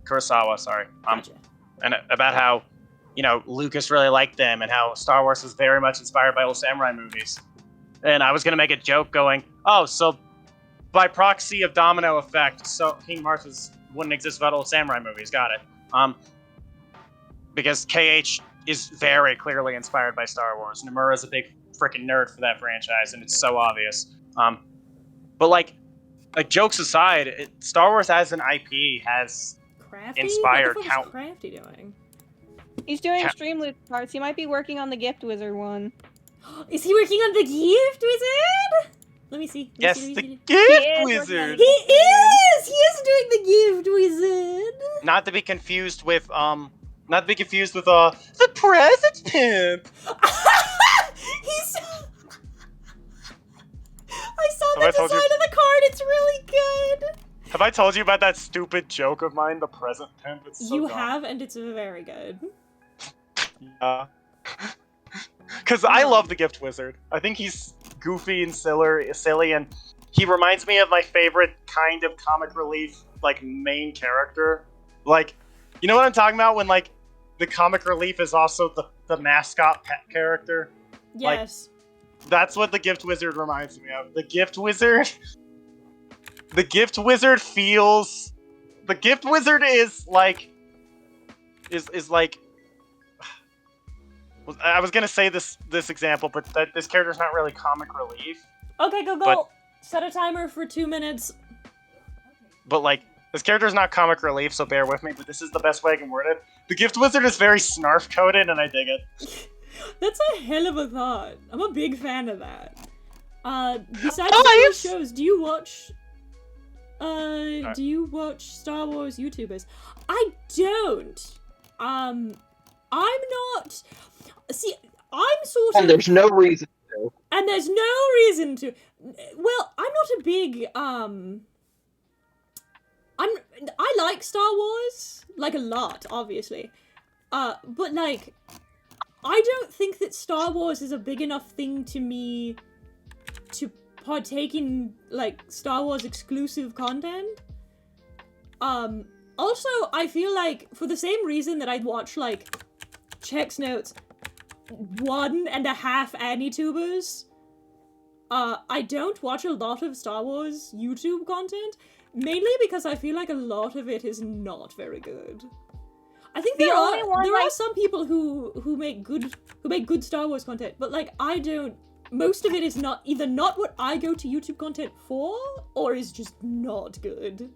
Kurosawa, sorry. Gotcha. And about how, Lucas really liked them and how Star Wars was very much inspired by old samurai movies. And I was going to make a joke going, oh, so by proxy of domino effect, so King Martha's wouldn't exist without old samurai movies. Got it. Because KH is very clearly inspired by Star Wars. Nomura's a big freaking nerd for that franchise, and it's so obvious. But like jokes aside, Star Wars as an IP has Crafty? inspired what the fuck is Crafty doing? He's doing Extreme Loot parts. He might be working on the Gift Wizard one. Is he working on the Gift Wizard? Let me see. Yes, Let me the see. Gift Wizard. He is! He is doing the Gift Wizard! Not to be confused with the present pimp. He's... I saw Have the I told design you- of the card, it's really good! Have I told you about that stupid joke of mine, the present pimp? It's so You dumb. have, and it's very good. Yeah. Because I love the Gift Wizard. I think he's goofy and silly, and he reminds me of my favorite kind of comic relief, like, main character. Like, you know what I'm talking about? When, like, the comic relief is also the mascot pet character? Yes. That's what the Gift Wizard reminds me of. The Gift Wizard feels... The Gift Wizard is like... Is like... I was gonna say this example, but this character's not really comic relief. Okay, go. But- Set a timer for 2 minutes. but like this character is not comic relief, so bear with me. But this is the best way I can word it. The Gift Wizard is very snarf coded, and I dig it. That's a hell of a thought. I'm a big fan of that. Besides Nice! Star Wars shows, do you watch Star Wars YouTubers? I don't. I'm not. See, I'm sort of. And there's no reason to. And there's no reason to. Well, I'm not a big I like Star Wars, like a lot, obviously. But like, I don't think that Star Wars is a big enough thing to me to partake in like Star Wars exclusive content. Also, I feel like for the same reason that I'd watch like Chex Notes 1.5 AniTubers, I don't watch a lot of Star Wars YouTube content, mainly because I feel like a lot of it is not very good. I think there are some people who make good Star Wars content, but like I don't. Most of it is either not what I go to YouTube content for, or is just not good.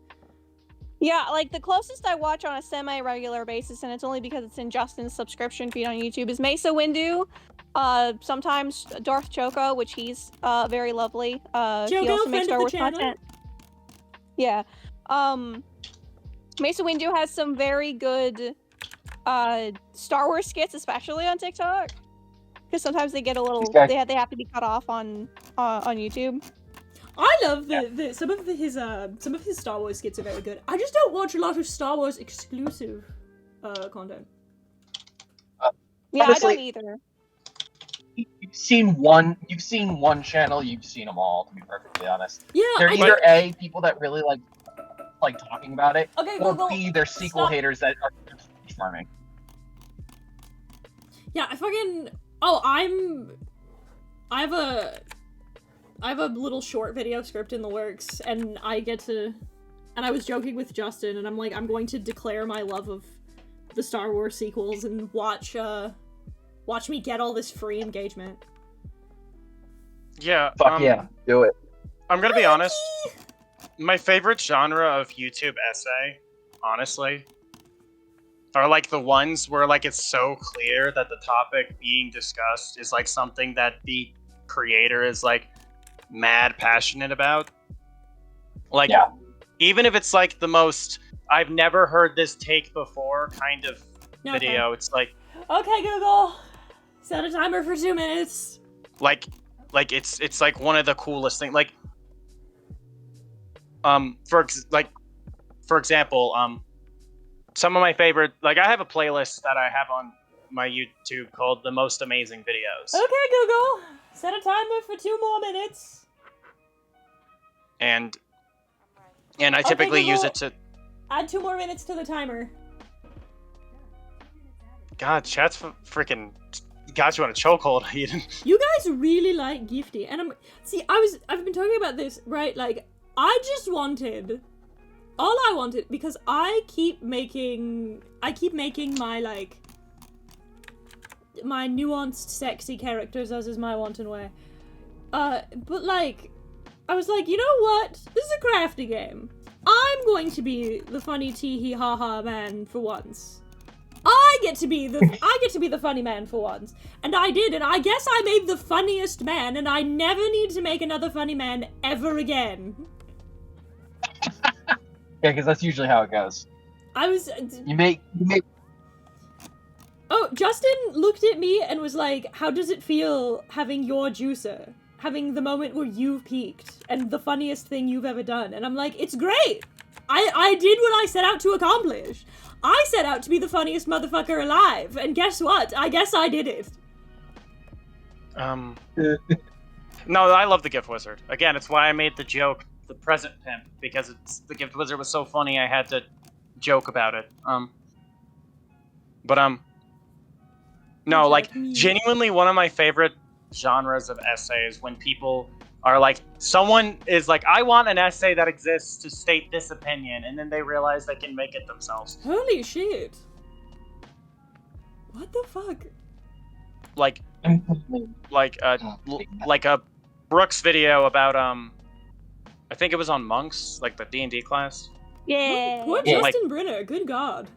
Yeah, like the closest I watch on a semi-regular basis, and it's only because it's in Justin's subscription feed on YouTube, is Mesa Windu. Sometimes Darth Choco, which he's very lovely. He also makes Star Wars content. Yeah. Mesa Windu has some very good Star Wars skits, especially on TikTok. Because sometimes they get a little, they have to be cut off on YouTube. I love some of his Star Wars skits are very good. I just don't watch a lot of Star Wars exclusive content. Yeah, honestly, I don't either. You've seen one channel, you've seen them all, to be perfectly honest. Yeah, they're either people that really like talking about it, okay, or Google, B, they're sequel haters that are farming. Yeah, I have a little short video script in the works, and I was joking with Justin, and I'm like, I'm going to declare my love of the Star Wars sequels and watch me get all this free engagement. Yeah. Fuck yeah, do it. I'm gonna be honest. My favorite genre of YouTube essay, honestly, are like the ones where like it's so clear that the topic being discussed is like something that the creator is like mad passionate about. Like, even if it's like the most I've never heard this take before kind of video, it's like, okay, Google, set a timer for 2 minutes. Like it's like one of the coolest things. Like, for example, some of my favorite, like I have a playlist that I have on my YouTube called The Most Amazing Videos. Okay, Google, set a timer for 2 more minutes. And I typically use it to add 2 more minutes to the timer. God, chat's freaking got you on a chokehold, Eden. You guys really like Gifty, and I've been talking about this, right? Like, I wanted, because I keep making my like my nuanced, sexy characters as is my wanton way. But like, I was like, you know what? This is a crafty game. I'm going to be the funny tee-hee ha-ha man for once. I get to be the funny man for once. And I did, and I guess I made the funniest man, and I never need to make another funny man ever again. Yeah, because that's usually how it goes. You make. Oh, Justin looked at me and was like, how does it feel having your juicer? Having the moment where you've peaked and the funniest thing you've ever done. And I'm like, it's great! I did what I set out to accomplish. I set out to be the funniest motherfucker alive, and guess what? I guess I did it. No, I love the Gift Wizard. Again, it's why I made the joke, the present pimp, because the Gift Wizard was so funny I had to joke about it. No, like, genuinely one of my favorite genres of essays when people are like, someone is like, I want an essay that exists to state this opinion, and then they realize they can make it themselves. Holy shit. What the fuck? Like a Brooks video about, I think it was on monks, like the D&D class. Yeah. Poor Yeah. Justin Brenner. Good God.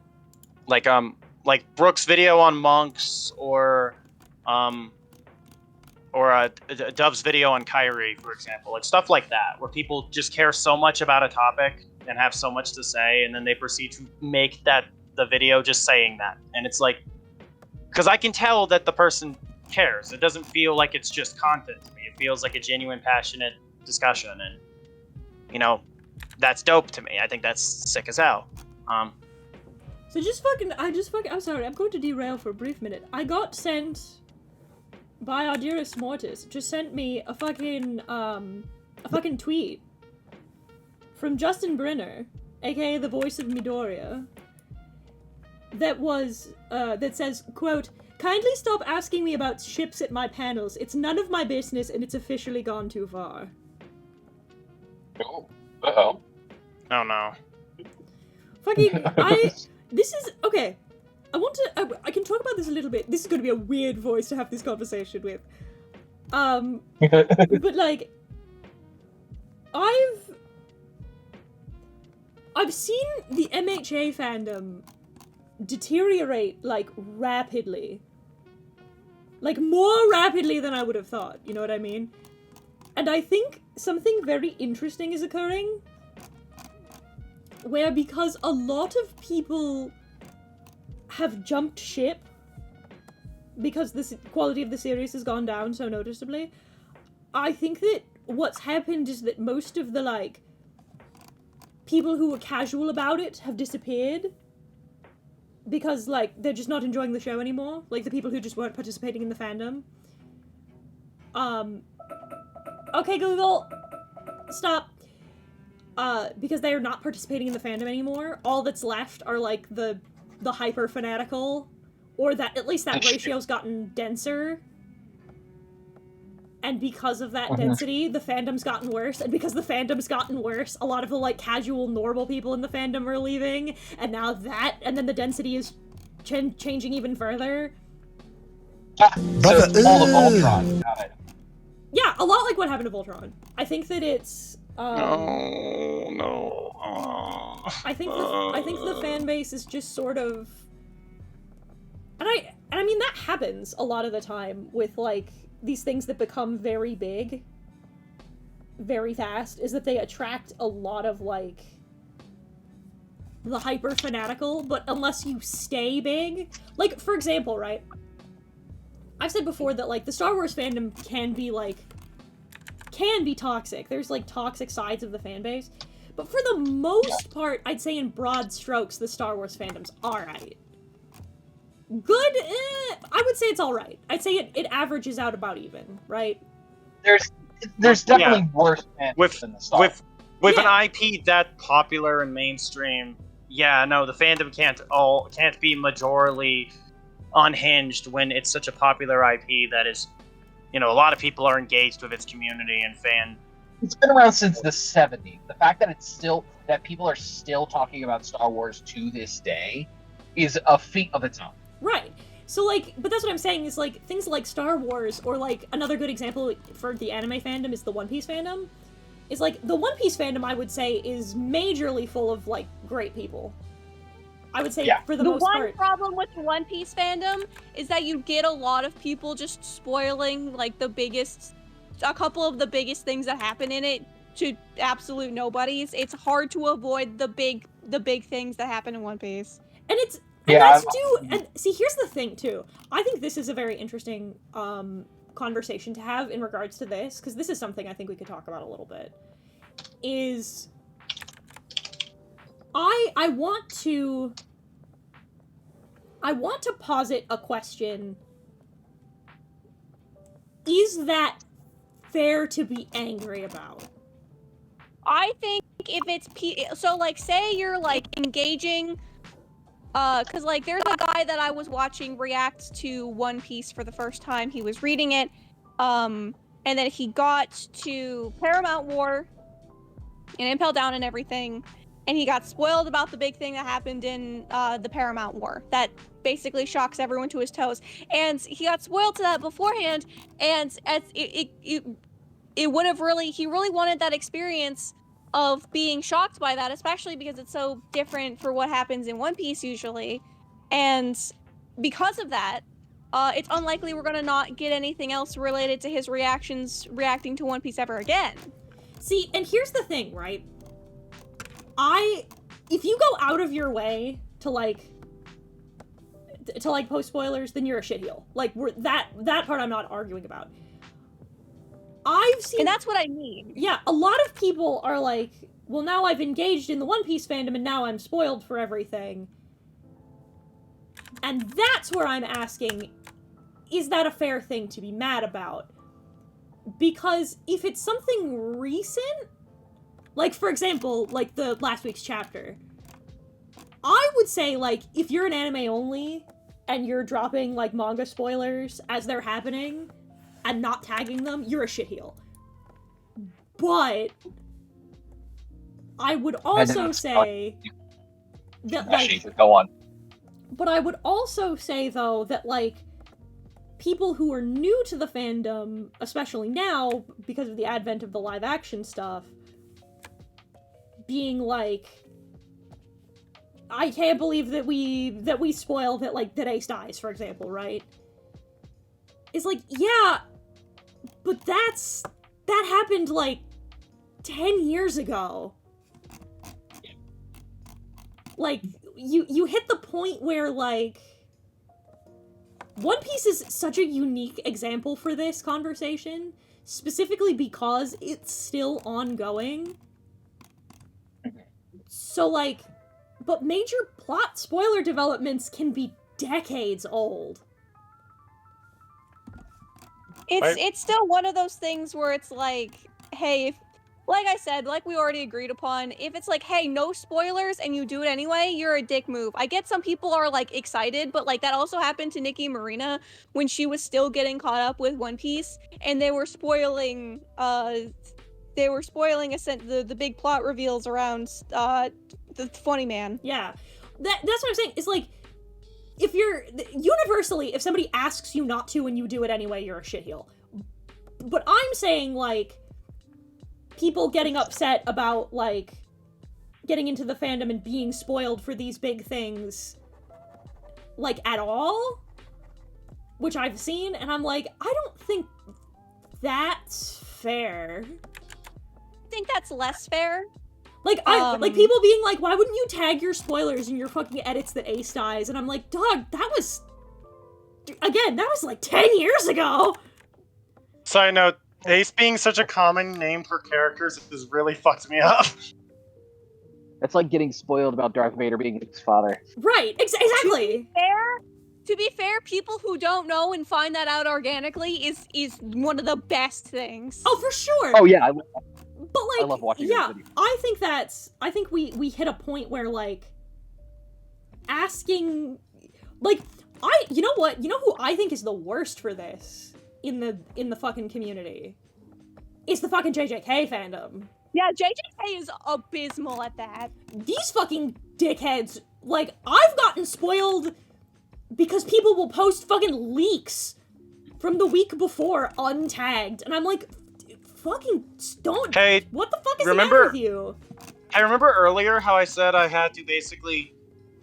like Brooke's video on monks, or Dove's video on Kyrie, for example, like stuff like that, where people just care so much about a topic and have so much to say, and then they proceed to make the video just saying that, and it's like, because I can tell that the person cares. It doesn't feel like it's just content to me. It feels like a genuine, passionate discussion, and that's dope to me. I think that's sick as hell. So I'm sorry, I'm going to derail for a brief minute. I got sent by our dearest Mortis, just sent me a fucking tweet from Justin Brenner, aka the voice of Midoriya, that says, quote, "Kindly stop asking me about ships at my panels. It's none of my business and it's officially gone too far." Oh. Uh-oh. Oh no. Fucking, this is, okay, I can talk about this a little bit. This is going to be a weird voice to have this conversation with. But like, I've seen the MHA fandom deteriorate, like, rapidly. Like, more rapidly than I would have thought, you know what I mean? And I think something very interesting is occurring, where because a lot of people have jumped ship because the quality of the series has gone down so noticeably, I think that what's happened is that most of the, like, people who were casual about it have disappeared because, like, they're just not enjoying the show anymore. Like, the people who just weren't participating in the fandom. Okay, Google, stop. Because they are not participating in the fandom anymore, all that's left are, like, the hyper fanatical, or that, at least that ratio's gotten denser. And because of that density, the fandom's gotten worse, and because the fandom's gotten worse, a lot of the, like, casual, normal people in the fandom are leaving, and now and then the density is changing even further. So all of Voltron. Got it. Yeah, a lot like what happened to Voltron. I think that it's, No. I think the fan base is just sort of, and I mean that happens a lot of the time with, like, these things that become very big very fast, is that they attract a lot of, like, the hyper fanatical, but unless you stay big, like, for example, right, I've said before that, like, the Star Wars fandom can be toxic. There's, like, toxic sides of the fan base. But for the most part, I'd say in broad strokes, the Star Wars fandom's alright. Good? I would say it's alright. I'd say it averages out about even, right? There's definitely worse fandoms than the Star Wars. With an IP that popular and mainstream, the fandom can't be majorly unhinged when it's such a popular IP that is, a lot of people are engaged with its community and fan. It's been around since the 70s. The fact that people are still talking about Star Wars to this day is a feat of its own. Right. So, like, but that's what I'm saying is, like, things like Star Wars, or, like, another good example for the anime fandom is the One Piece fandom. Is, like, the One Piece fandom, I would say, is majorly full of, like, great people. I would say, for the most part. The one problem with the One Piece fandom is that you get a lot of people just spoiling, like, a couple of the biggest things that happen in it to absolute nobodies. It's hard to avoid the big things that happen in One Piece. And it's... And see, here's the thing, too. I think this is a very interesting conversation to have in regards to this, because this is something I think we could talk about a little bit, is... I want to posit a question. Is that fair to be angry about? I think if it's... So, like, say you're, like, engaging... Cause, like, there's a guy that I was watching react to One Piece for the first time. He was reading it, and then he got to Paramount War and Impel Down and everything, and he got spoiled about the big thing that happened in, the Paramount War. That basically shocks everyone to his toes. And he got spoiled to that beforehand, and he really wanted that experience of being shocked by that, especially because it's so different for what happens in One Piece usually. And because of that, it's unlikely we're gonna not get anything else related to his reacting to One Piece ever again. See, and here's the thing, right? If you go out of your way to post spoilers, then you're a shitheel. Like, that part I'm not arguing about. I've seen... And that's what I mean. Yeah, a lot of people are like, well, now I've engaged in the One Piece fandom and now I'm spoiled for everything. And that's where I'm asking, is that a fair thing to be mad about? Because if it's something recent, like, for example, like the last week's chapter, I would say, like, if you're an anime only and you're dropping, like, manga spoilers as they're happening and not tagging them, you're a shitheel. But I would also say that, like, go on. But I would also say, though, that, like, people who are new to the fandom, especially now, because of the advent of the live-action stuff, being like, I can't believe that we spoiled that Ace dies, for example, right? It's like, yeah, but that happened, like, 10 years ago. Like, you hit the point where, like, One Piece is such a unique example for this conversation, specifically because it's still ongoing. So, like, but major plot spoiler developments can be decades old. It's still one of those things where it's like, hey, if, like I said, like we already agreed upon, if it's like, hey, no spoilers and you do it anyway, you're a dick move. I get some people are like excited, but like that also happened to Nikki Marina when she was still getting caught up with One Piece, and they were spoiling the big plot reveals around the Funny Man. Yeah, that's what I'm saying. It's like, if you're universally, if somebody asks you not to and you do it anyway, you're a shitheel. But I'm saying, like, people getting upset about, like, getting into the fandom and being spoiled for these big things, like, at all, which I've seen, and I'm like, I don't think that's fair. I think that's less fair. Like, like, people being like, why wouldn't you tag your spoilers in your fucking edits that Ace dies? And I'm like, dog, that was like 10 years ago! Side note, Ace being such a common name for characters has really fucked me up. That's like getting spoiled about Darth Vader being his father. Right, exactly! To be fair, people who don't know and find that out organically is one of the best things. Oh, for sure! Oh yeah, but like, I love watching yeah, those videos. I think we hit a point where, like, asking, like, you know what? You know who I think is the worst for this in the fucking community? It's the fucking JJK fandom. Yeah, JJK is abysmal at that. These fucking dickheads, like, I've gotten spoiled because people will post fucking leaks from the week before untagged, and I'm like, fucking don't. Hey, what the fuck is the remember- matter with you? I remember earlier how I said I had to basically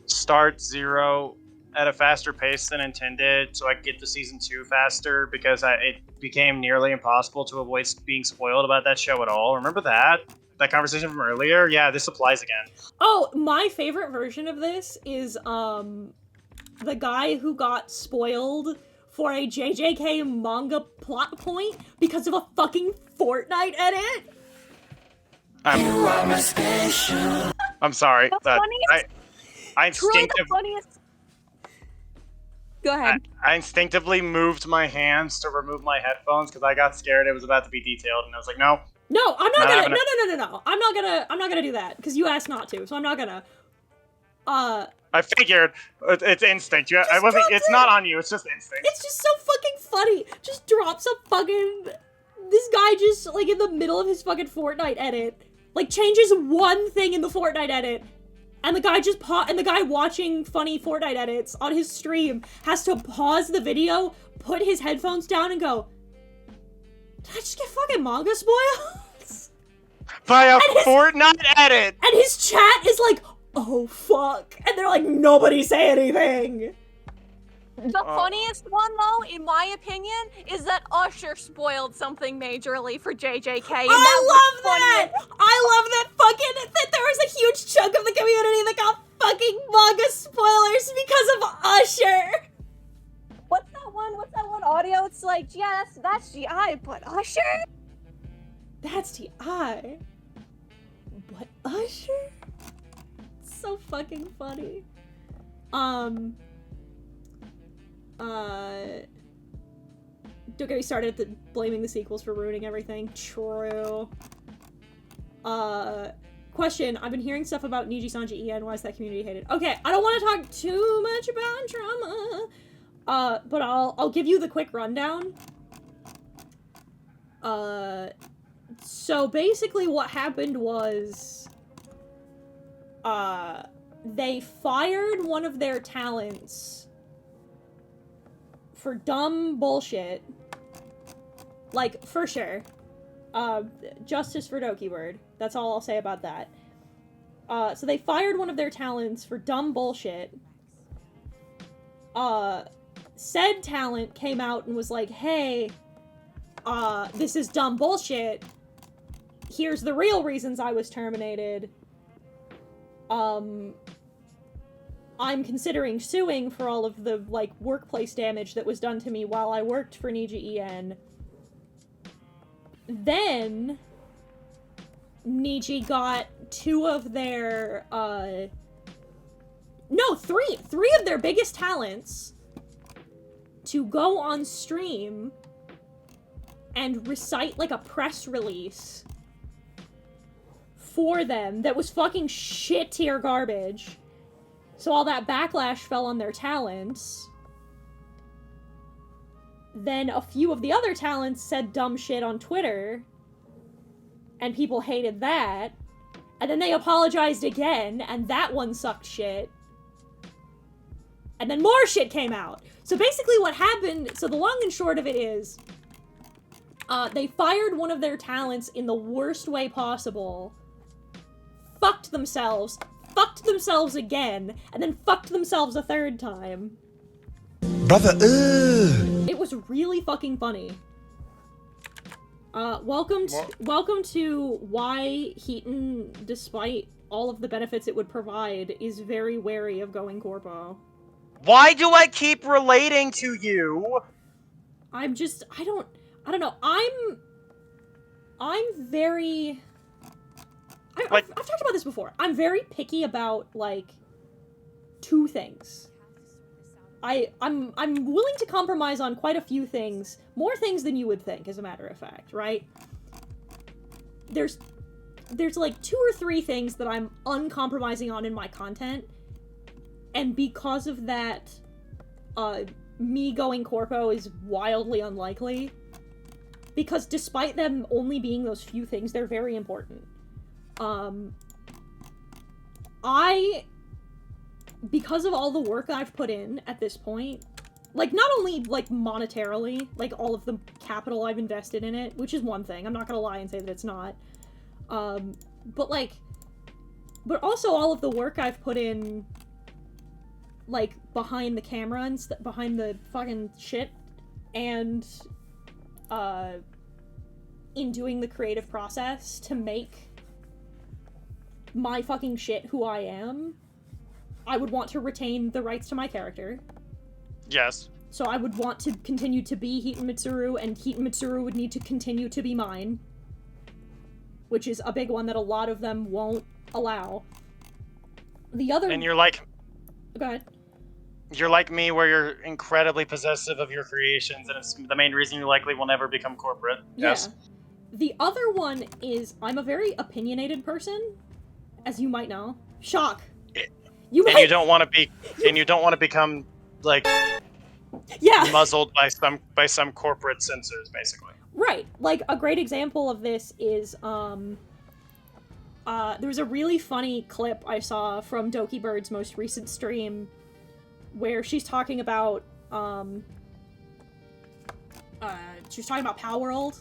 start Zero at a faster pace than intended so I could get to season 2 faster because it became nearly impossible to avoid being spoiled about that show at all. Remember that? That conversation from earlier? Yeah, this applies again. Oh, my favorite version of this is, the guy who got spoiled for a JJK manga plot point because of a fucking Fortnite edit? I'm sorry. The That funniest- I Truly the instinctively funniest. Go ahead. I instinctively moved my hands to remove my headphones because I got scared it was about to be detailed, and I was like, no. No, I'm not Not gonna. having No. I'm not gonna do that because you asked not to. So I'm not gonna. I figured it's instinct. I wasn't. drop It's it. not on you. It's just instinct. It's just so fucking funny. Just drops a fucking. This guy just, like, in the middle of his fucking Fortnite edit, like, changes one thing in the Fortnite edit, and the guy just and the guy watching funny Fortnite edits on his stream has to pause the video, put his headphones down, and go, did I just get fucking manga spoiled? by a And his- Fortnite edit. And his chat is like, oh fuck. And they're like, nobody say anything. The funniest one, though, in my opinion, is that Usher spoiled something majorly for JJK. And that was I love that fucking, that there was a huge chunk of the community that got fucking manga spoilers because of Usher. What's that one audio? It's like, yeah, that's GI, but Usher? That's T.I. What, Usher? So fucking funny. Don't get me started at blaming the sequels for ruining everything. True. Question. I've been hearing stuff about Niji Sanji EN. Why is that community hated? Okay, I don't want to talk too much about drama. But I'll give you the quick rundown. So basically what happened was, they fired one of their talents for dumb bullshit. Like, for sure. Justice for Dokibird. That's all I'll say about that. So they fired one of their talents for dumb bullshit. Said talent came out and was like, hey, this is dumb bullshit. Here's the real reasons I was terminated. I'm considering suing for all of the, like, workplace damage that was done to me while I worked for Niji EN. Then, Niji got two of their, three of their biggest talents to go on stream and recite, like, a press release for them that was fucking shit tier garbage. So all that backlash fell on their talents. Then a few of the other talents said dumb shit on Twitter, and people hated that. And then they apologized again, and that one sucked shit. And then more shit came out. So basically what happened, so the long and short of it is, they fired one of their talents in the worst way possible, fucked themselves again, and then fucked themselves a third time. Brother, It was really fucking funny. Welcome to why Heaton, despite all of the benefits it would provide, is very wary of going corpo. Why do I keep relating to you? I don't know. I'm very... I've talked about this before. I'm very picky about, like, two things. I'm willing to compromise on quite a few things. More things than you would think, as a matter of fact, right? There's like 2 or 3 things that I'm uncompromising on in my content. And because of that, me going corpo is wildly unlikely. Because despite them only being those few things, they're very important. Because of all the work I've put in at this point, like, not only, like, monetarily, like, all of the capital I've invested in it, which is one thing, I'm not gonna lie and say that it's not, but also all of the work I've put in, like, behind the camera and behind the fucking shit, and, in doing the creative process to make my fucking shit who I am, I would want to retain the rights to my character. Yes. So I would want to continue to be Heaton Mitsuru, and Heaton Mitsuru would need to continue to be mine. Which is a big one that a lot of them won't allow. The other... And you're like... Go ahead. You're like me, where you're incredibly possessive of your creations, and it's the main reason you likely will never become corporate. Yes. Yeah. The other one is, I'm a very opinionated person, as you might know. Shock. You don't want to become, like, muzzled by some corporate censors, basically. Right. Like, a great example of this is, there was a really funny clip I saw from Dokibird's most recent stream where she's talking about, she was talking about Palworld.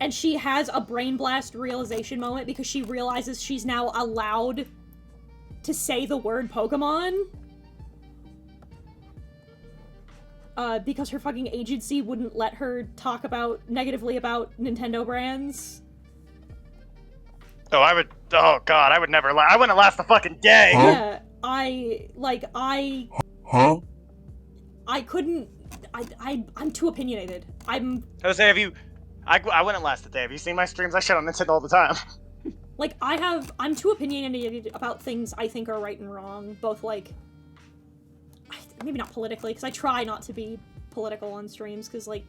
and she has a brain blast realization moment because she realizes she's now allowed to say the word Pokemon. Because her fucking agency wouldn't let her talk negatively about Nintendo brands. Oh, oh god, I would never I wouldn't last a fucking day! Yeah, I couldn't, I'm too opinionated. Jose, I wouldn't last a day. Have you seen my streams? I shit on Nintendo all the time. Like, I'm too opinionated about things I think are right and wrong, both, like, maybe not politically, because I try not to be political on streams, because, like,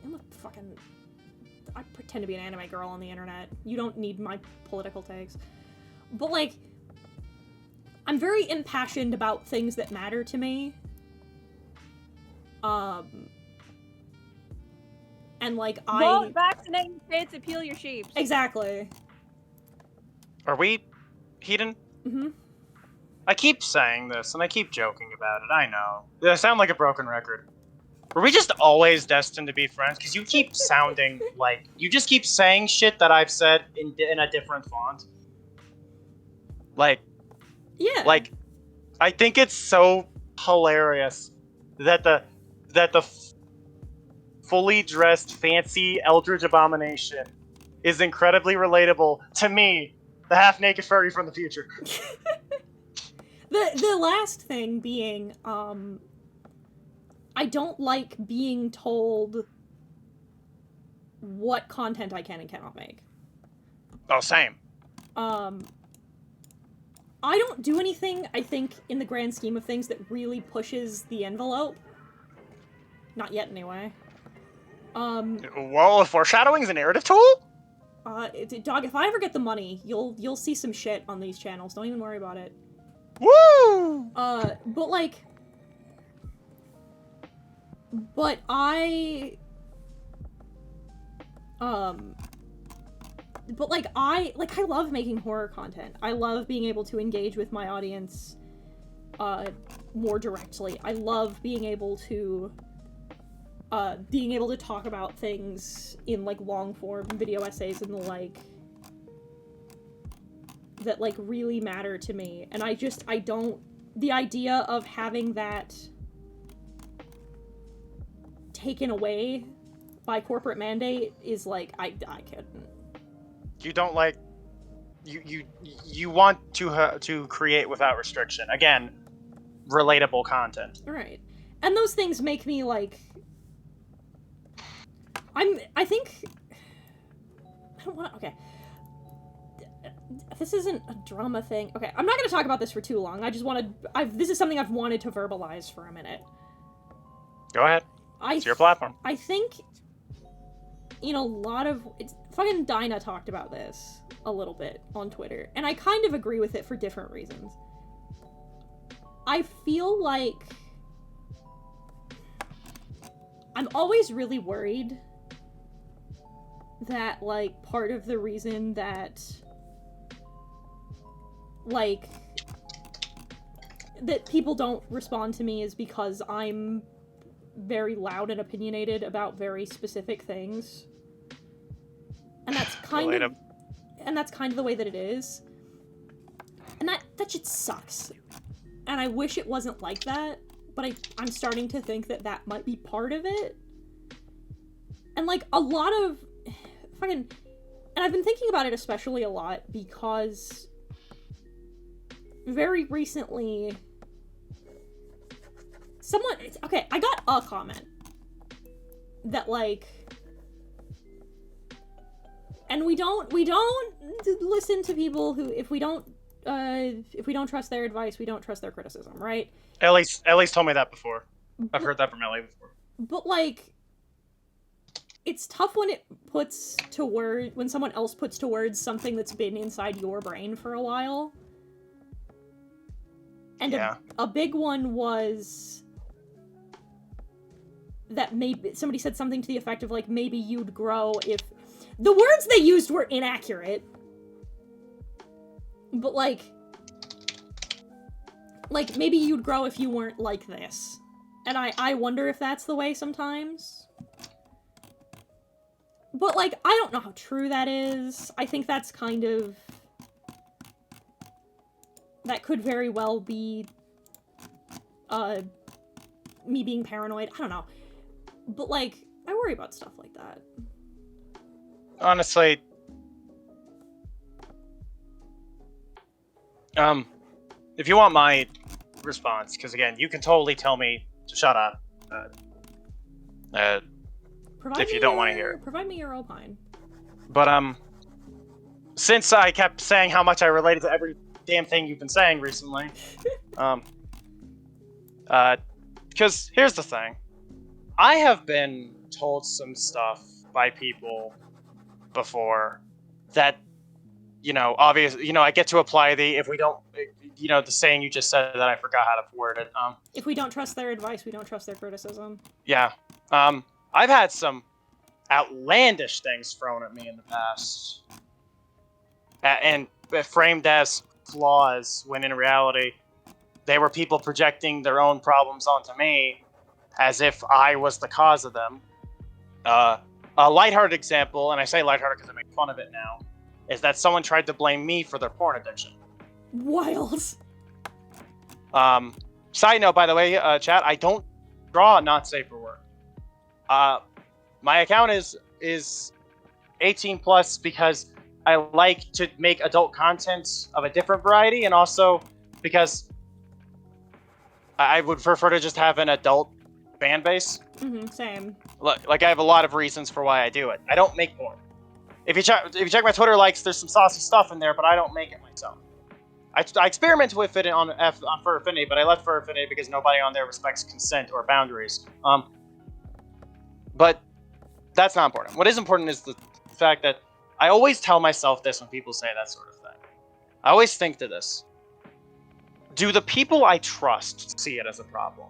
I pretend to be an anime girl on the internet. You don't need my political takes. But, like, I'm very impassioned about things that matter to me. And, like, Vote, vaccinate your kids, and peel your sheep. Exactly. Are we... Hedon? Mm-hmm. I keep saying this, and I keep joking about it, I know. I sound like a broken record. Were we just always destined to be friends? Because you keep sounding like... You just keep saying shit that I've said in a different font. Like... Yeah. Like, I think it's so hilarious that the fully dressed, fancy Eldritch Abomination is incredibly relatable to me, the half-naked furry from the future. The last thing being, I don't like being told what content I can and cannot make. Oh, same. I don't do anything, I think, in the grand scheme of things that really pushes the envelope. Not yet, anyway. Whoa, foreshadowing's a narrative tool? Dog, if I ever get the money, you'll see some shit on these channels. Don't even worry about it. Woo! But like... But I... But like, I love making horror content. I love being able to engage with my audience, more directly. I love being able to talk about things in, like, long-form video essays and the like, that, like, really matter to me. And I don't... The idea of having that taken away by corporate mandate is, like, I couldn't. You don't like... You want to create without restriction. Again, relatable content. Right. And those things make me, like... I think... I don't want to... Okay. This isn't a drama thing. Okay, I'm not going to talk about this for too long. I just wanted... This is something I've wanted to verbalize for a minute. Go ahead. It's your platform. I think... You know, a lot of... Fucking Dinah talked about this a little bit on Twitter, and I kind of agree with it for different reasons. I feel like... I'm always really worried that, like, part of the reason that, like, that people don't respond to me is because I'm very loud and opinionated about very specific things. And that's kind of... And that's kind of the way that it is. And that shit sucks. And I wish it wasn't like that, but I'm starting to think that that might be part of it. And, like, a lot of... And I've been thinking about it especially a lot because very recently okay, I got a comment that, like, and we don't listen to people who, if we don't trust their advice, we don't trust their criticism, right? Ellie's told me that before. I've heard that from Ellie before. But, like, it's tough when when someone else puts to words something that's been inside your brain for a while. And yeah. a big one was that maybe somebody said something to the effect of, like, maybe you'd grow if... The words they used were inaccurate. But, like, maybe you'd grow if you weren't like this. And I wonder if that's the way sometimes. But, like, I don't know how true that is. I think that's kind of... That could very well be, me being paranoid. I don't know. But, like, I worry about stuff like that. Honestly, if you want my response, because again, you can totally tell me to shut up. If you don't want to hear it. Provide me your opine. But since I kept saying how much I related to every damn thing you've been saying recently, because here's the thing, I have been told some stuff by people before that, you know, obviously, you know, I get to apply the if we don't, you know, the saying you just said that I forgot how to word it. If we don't trust their advice, we don't trust their criticism. Yeah. I've had some outlandish things thrown at me in the past, and framed as flaws, when in reality, they were people projecting their own problems onto me, as if I was the cause of them. A lighthearted example, and I say lighthearted because I make fun of it now, is that someone tried to blame me for their porn addiction. Wild. Side note, by the way, chat, I don't draw not safe for work. My account is 18 plus because I like to make adult content of a different variety, and also because I would prefer to just have an adult fan base. Same. Like, I have a lot of reasons for why I do it. I don't make porn. If you check my Twitter likes, there's some saucy stuff in there, but I don't make it myself. I experiment with it on Fur Affinity, but I left Fur Affinity because nobody on there respects consent or boundaries. But that's not important. What is important is the fact that I always tell myself this when people say that sort of thing. I always think to this. Do the people I trust see it as a problem?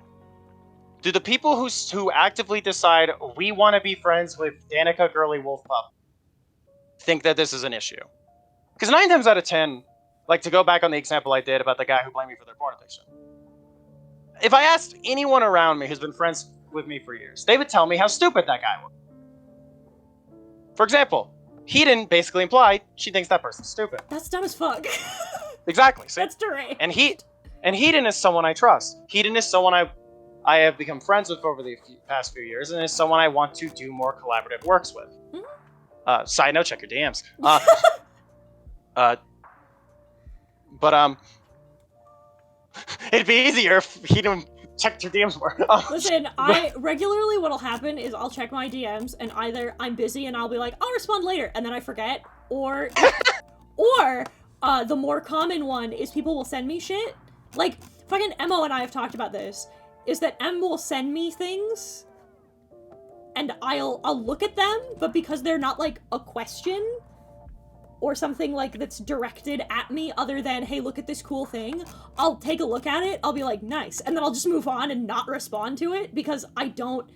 Do the people who actively decide we want to be friends with Danica Girly Wolf Pup think that this is an issue? Because 9 times out of 10, like, to go back on the example I did about the guy who blamed me for their porn addiction. If I asked anyone around me who's been friends with me for years, they would tell me how stupid that guy was. For example, Hedon basically implied she thinks that person's stupid. That's dumb as fuck. Exactly. See? That's deranged. And Hedon is someone I trust. Hedon is someone I have become friends with over the past few years, and is someone I want to do more collaborative works with. Side note, check your DMs. But it'd be easier if Hedon checked your DMs more. Listen, regularly what'll happen is I'll check my DMs, and either I'm busy and I'll be like, I'll respond later, and then I forget, or the more common one is people will send me shit. Like, fucking Emo and I have talked about this, is that M will send me things, and I'll look at them, but because they're not, like, a question, or something, like, that's directed at me other than, hey, look at this cool thing, I'll take a look at it, I'll be like, nice, and then I'll just move on and not respond to it, because I feel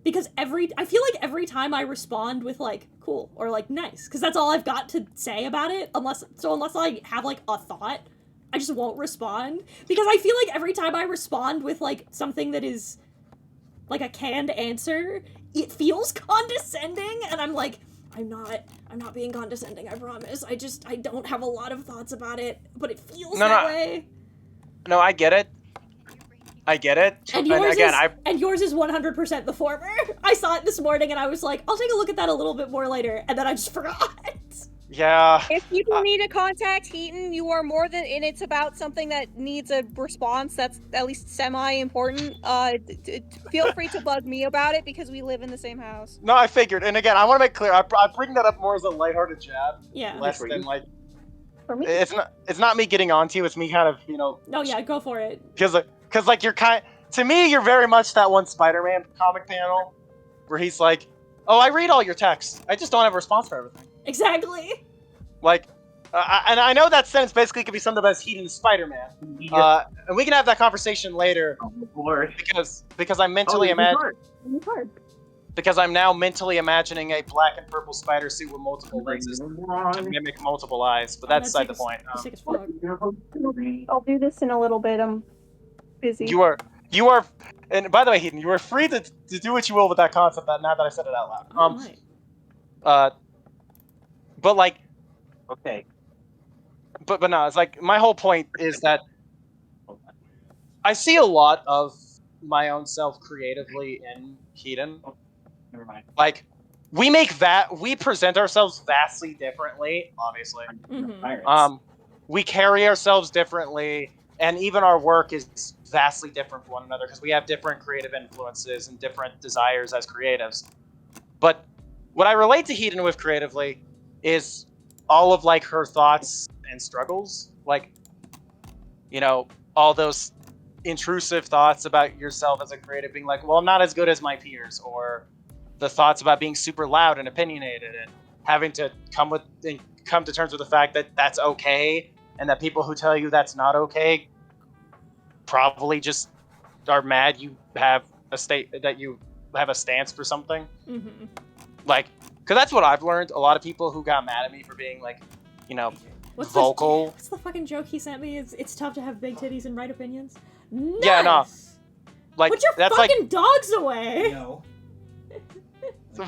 like every time I respond with, like, cool, or, like, nice, because that's all I've got to say about it, unless I have, like, a thought, I just won't respond, because I feel like every time I respond with, like, something that is, like, a canned answer, it feels condescending, and I'm like, I'm not being condescending, I promise. I don't have a lot of thoughts about it, but it feels that way. No, I get it. And yours is 100% the former. I saw it this morning and I was like, I'll take a look at that a little bit more later, and then I just forgot. Yeah. If people need to contact Heaton, you are more than, and it's about something that needs a response that's at least semi-important, feel free to bug me about it because we live in the same house. No, I figured. And again, I want to make clear, I bring that up more as a lighthearted jab. Yeah. Less than, like... For me? It's not me getting onto you, it's me kind of, you know... No, yeah, go for it. Because like, you're to me, you're very much that one Spider-Man comic panel where he's like, oh, I read all your texts. I just don't have a response for everything. Exactly. Like, and I know that sentence basically could be summed up as Heaton Spider-Man. And we can have that conversation later. Oh, Lord. Because I'm mentally because I'm now mentally imagining a black and purple spider suit with multiple lenses to mimic multiple eyes. But that's beside the point. I'll do this in a little bit. I'm busy. You are, and by the way, Heaton, you are free to do what you will with that concept. Now that I said it out loud. but like, Okay. but no, it's like my whole point is that I see a lot of my own self creatively in Keaton. Never mind. Like, we present ourselves vastly differently, obviously. Mhm. We carry ourselves differently, and even our work is vastly different from one another because we have different creative influences and different desires as creatives. But what I relate to Heaton with creatively is all of like her thoughts and struggles, like, you know, all those intrusive thoughts about yourself as a creative, being like, well, I'm not as good as my peers, or the thoughts about being super loud and opinionated and having to come to terms with the fact that that's okay, and that people who tell you that's not okay probably just are mad you have a stance for something. Mhm. Like, because that's what I've learned. A lot of people who got mad at me for being like, you know, vocal. What's the fucking joke he sent me? It's tough to have big titties and right opinions. Nice. Yeah, no. Like, Put your that's fucking like, dogs away. No.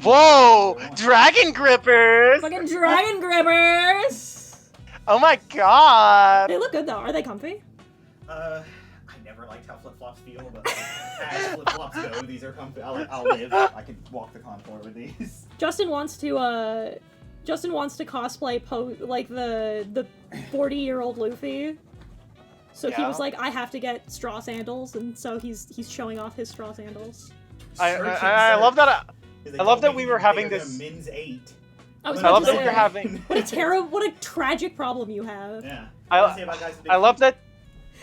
whoa, dragon grippers! Fucking dragon grippers. Oh my god! They look good though. Are they comfy? I never liked how flip-flops feel, but like, as flip-flops go, these are comfy. I'll live. I can walk the contour with these. Justin wants to cosplay like the 40-year-old Luffy. So he Yeah. was like, I have to get straw sandals, and so he's showing off his straw sandals. I love that. I love that we were having this. Men's 8. I was I about love to that say, we were having. what a tragic problem you have. Yeah. I love that.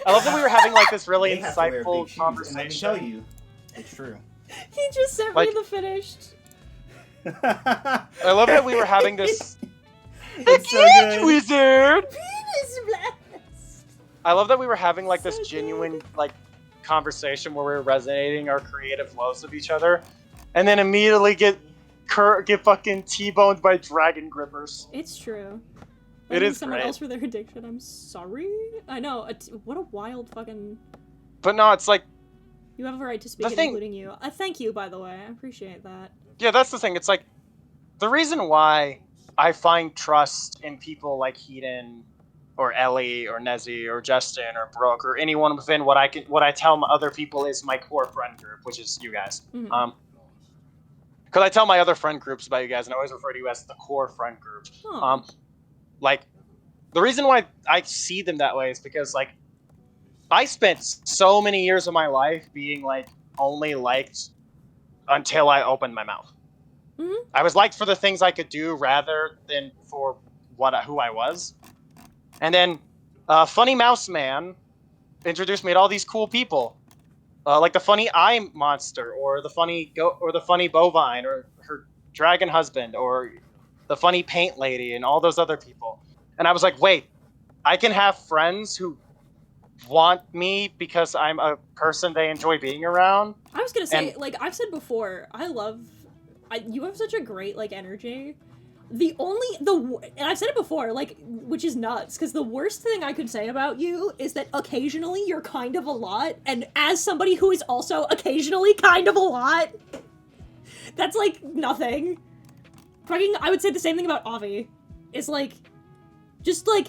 I love that we were having like this really They have to wear big insightful shoes, and let me conversation. show you. It's true. He just sent Like- me the finished. I love that we were having this. It's so good. Wizard. Penis blast. I love that we were having like this So genuine like conversation where we were resonating our creative loves of each other, and then immediately get fucking T-boned by dragon grippers. It's true. It Blaming is someone great. else for their addiction. I'm sorry. I know. What a wild fucking. But no, it's like, You have a right to speak, The thing- including you. Thank you, by the way. I appreciate that. yeah, that's the thing. It's like the reason why I find trust in people like Heaton or Ellie or Nezzy or Justin or Brooke or anyone within what I tell other people is my core friend group, which is you guys. Mhm. Because I tell my other friend groups about you guys, and I always refer to you as the core friend group. Aw. Like, the reason why I see them that way is because, like, I spent so many years of my life being, like, only liked until I opened my mouth. Mhm. I was liked for the things I could do rather than for who I was. And then, Funny Mouse Man introduced me to all these cool people. Like the funny eye monster, or the funny bovine, or her dragon husband, or the funny paint lady, and all those other people. And I was like, wait, I can have friends who want me because I'm a person they enjoy being around. I was gonna say, And- like I've said before, you have such a great like energy. And I've said it before, like, which is nuts, because the worst thing I could say about you is that occasionally you're kind of a lot, and as somebody who is also occasionally kind of a lot, that's like nothing. Fucking, I would say the same thing about Avi. Is like, just like,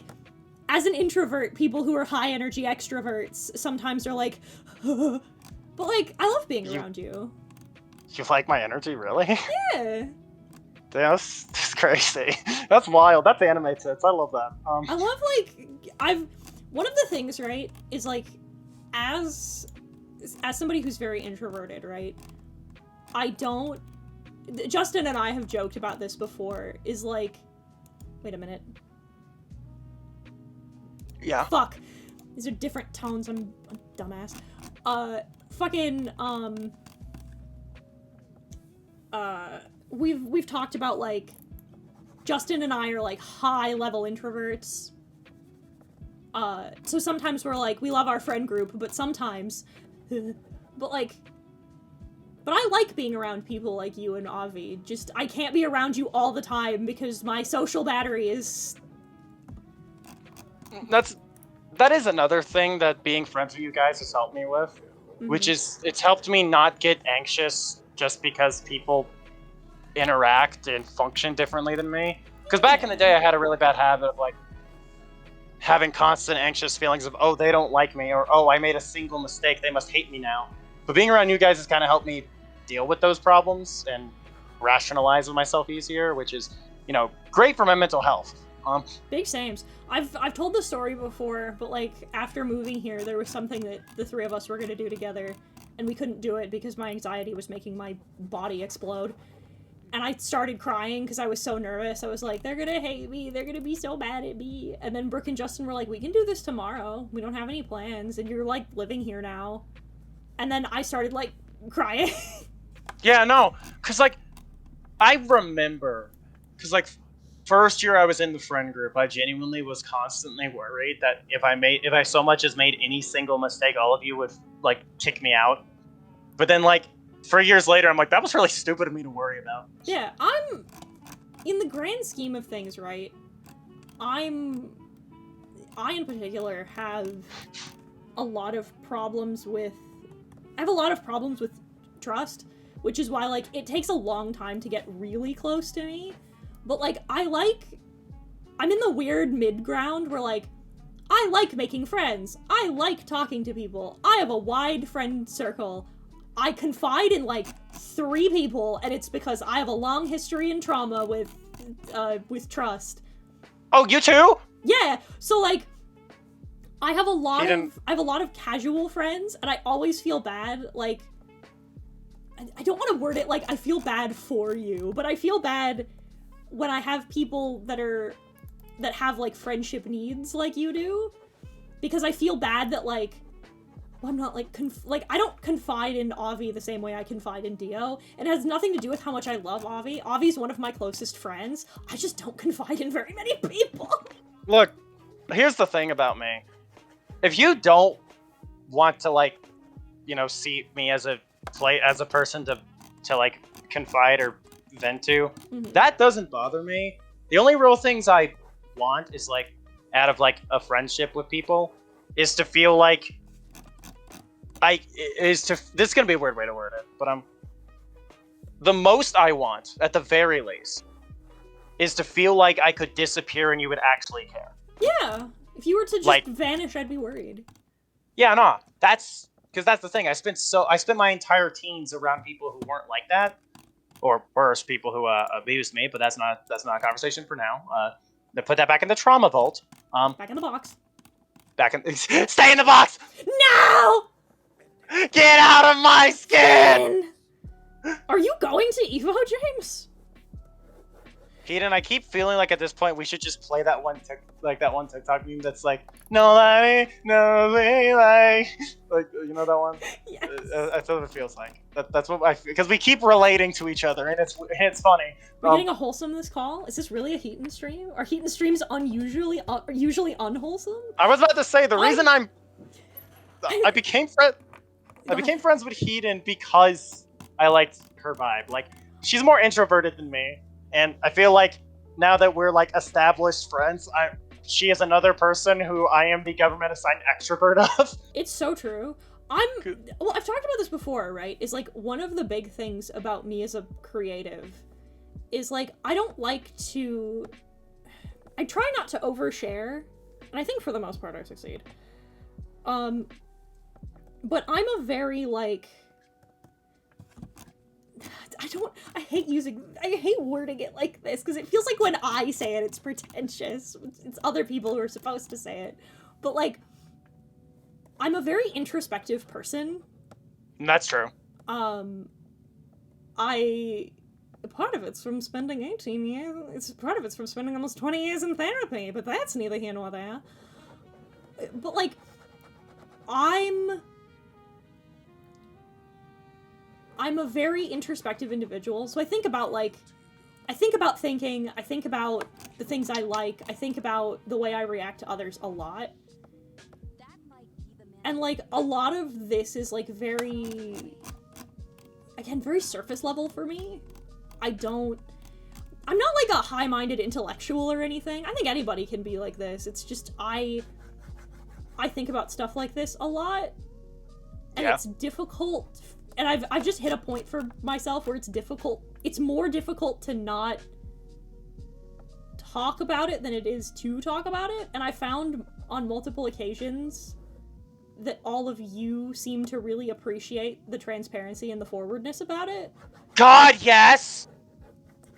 as an introvert, people who are high energy extroverts sometimes are like, but like, I love being around you. You like my energy, really? Yeah. That's crazy. That's wild. That's anime tits. I love that. I love, like, one of the things, right, is, like, as somebody who's very introverted, right, Justin and I have joked about this before, is, like, wait a minute. Yeah. Fuck. These are different tones, I'm a dumbass. We've talked about, like, Justin and I are, like, high-level introverts. So sometimes we're like, we love our friend group, but sometimes... but I like being around people like you and Avi. Just, I can't be around you all the time because my social battery is... That is another thing that being friends with you guys has helped me with, which is it's helped me not get anxious just because people interact and function differently than me. Because back in the day, I had a really bad habit of like having constant anxious feelings of, oh, they don't like me, or oh, I made a single mistake, they must hate me now. But being around you guys has kind of helped me deal with those problems and rationalize with myself easier, which is, you know, great for my mental health. Big sames. I've told the story before, but like after moving here, there was something that the three of us were gonna do together, and we couldn't do it because my anxiety was making my body explode. And I started crying because I was so nervous. I was like, they're gonna hate me, they're gonna be so mad at me. And then Brooke and Justin were like, we can do this tomorrow. We don't have any plans, and you're like living here now. And then I started like crying. Yeah, no, because like I remember, because like first year I was in the friend group, I genuinely was constantly worried that if I so much as made any single mistake, all of you would like kick me out. But then like 3 years later, I'm like, that was really stupid of me to worry about. Yeah, I'm in the grand scheme of things, right? I in particular have a lot of problems with trust, which is why like it takes a long time to get really close to me. But like I'm in the weird mid-ground where like I like making friends. I like talking to people. I have a wide friend circle. I confide in like 3 people, and it's because I have a long history and trauma with trust. Oh, you too? Yeah. So like I have a lot of casual friends, and I always feel bad. Like I don't want to word it like I feel bad for you, but I feel bad when I have people that have like friendship needs like you do, because I feel bad that like I'm not like I don't confide in Avi the same way I confide in Dio. It has nothing to do with how much I love Avi. Avi's one of my closest friends. I just don't confide in very many people. Look, here's the thing about me. If you don't want to like, you know, see me as a person to like confide or vent to, that doesn't bother me. The only real things I want is like out of like a friendship with people is to feel like this is gonna be a weird way to word it, but the most I want, at the very least, is to feel like I could disappear and you would actually care. Yeah, if you were to just like vanish, I'd be worried. Yeah, no, that's because that's the thing. I spent my entire teens around people who weren't like that, or worse, people who abused me. But that's not a conversation for now. They put that back in the trauma vault. Back in the box. Stay in the box. No. Get out of my skin! Are you going to Evo, James? Keaton, I keep feeling like at this point we should just play that one TikTok meme that's like, nobody knows me like, you know that one? Yes. That's what it feels like. That's what because we keep relating to each other and it's funny. We're getting a wholesome this call? Is this really a Heaton stream? Are Heaton streams usually unwholesome? I was about to say the reason I became friends with Heaton because I liked her vibe. Like, she's more introverted than me, and I feel like now that we're like established friends, she is another person who I am the government-assigned extrovert of. It's so true. I've talked about this before, right? Is like one of the big things about me as a creative is like I try not to overshare, and I think for the most part I succeed. But I'm a very, like, I hate wording it like this, because it feels like when I say it, it's pretentious. It's other people who are supposed to say it. But, like, I'm a very introspective person. That's true. Part of it's from spending 18 years, part of it's from spending almost 20 years in therapy, but that's neither here nor there. But, like, I'm a very introspective individual, so I think about thinking, I think about the things I like, I think about the way I react to others a lot. And, like, a lot of this is, like, very surface level for me. I'm not, like, a high-minded intellectual or anything. I think anybody can be like this. It's just, I think about stuff like this a lot. And it's difficult and I've just hit a point for myself where it's more difficult to not talk about it than it is to talk about it, and I found on multiple occasions that all of you seem to really appreciate the transparency and the forwardness about it. God, yes!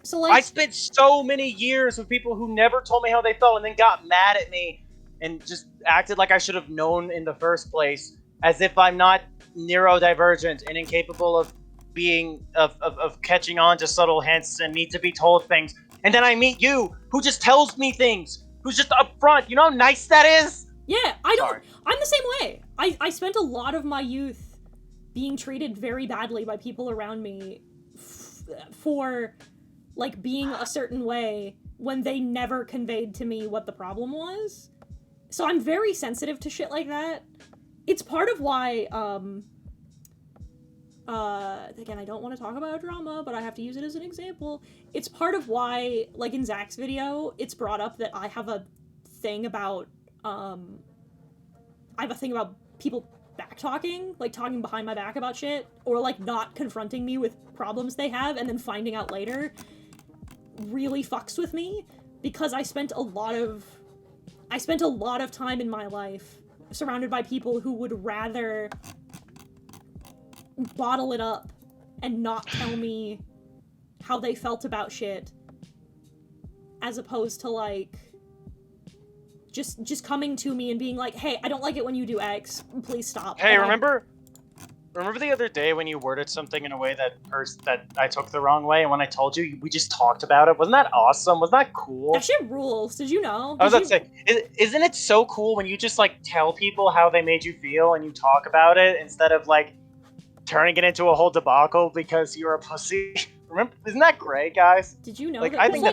So, like, I spent so many years with people who never told me how they felt and then got mad at me and just acted like I should have known in the first place, as if I'm not neurodivergent and incapable of being of catching on to subtle hints and need to be told things. And then I meet you, who just tells me things, who's just upfront. You know how nice that is? Yeah, I'm the same way. I spent a lot of my youth being treated very badly by people around me for, like, being a certain way when they never conveyed to me what the problem was. So I'm very sensitive to shit like that. It's part of why, again, I don't want to talk about drama, but I have to use it as an example. It's part of why, like, in Zach's video, it's brought up that I have a thing about, people back-talking, like, talking behind my back about shit, or, like, not confronting me with problems they have and then finding out later really fucks with me, because I spent a lot of time in my life surrounded by people who would rather bottle it up and not tell me how they felt about shit, as opposed to, like, just coming to me and being like, hey, I don't like it when you do X, please stop. Hey, remember the other day when you worded something in a way that I took the wrong way, and when I told you, we just talked about it? Wasn't that awesome? Wasn't that cool? That shit rules. Did you know? I was about to say, isn't it so cool when you just, like, tell people how they made you feel and you talk about it instead of, like, turning it into a whole debacle because you're a pussy? Remember? Isn't that great, guys? Did you know like, that? I think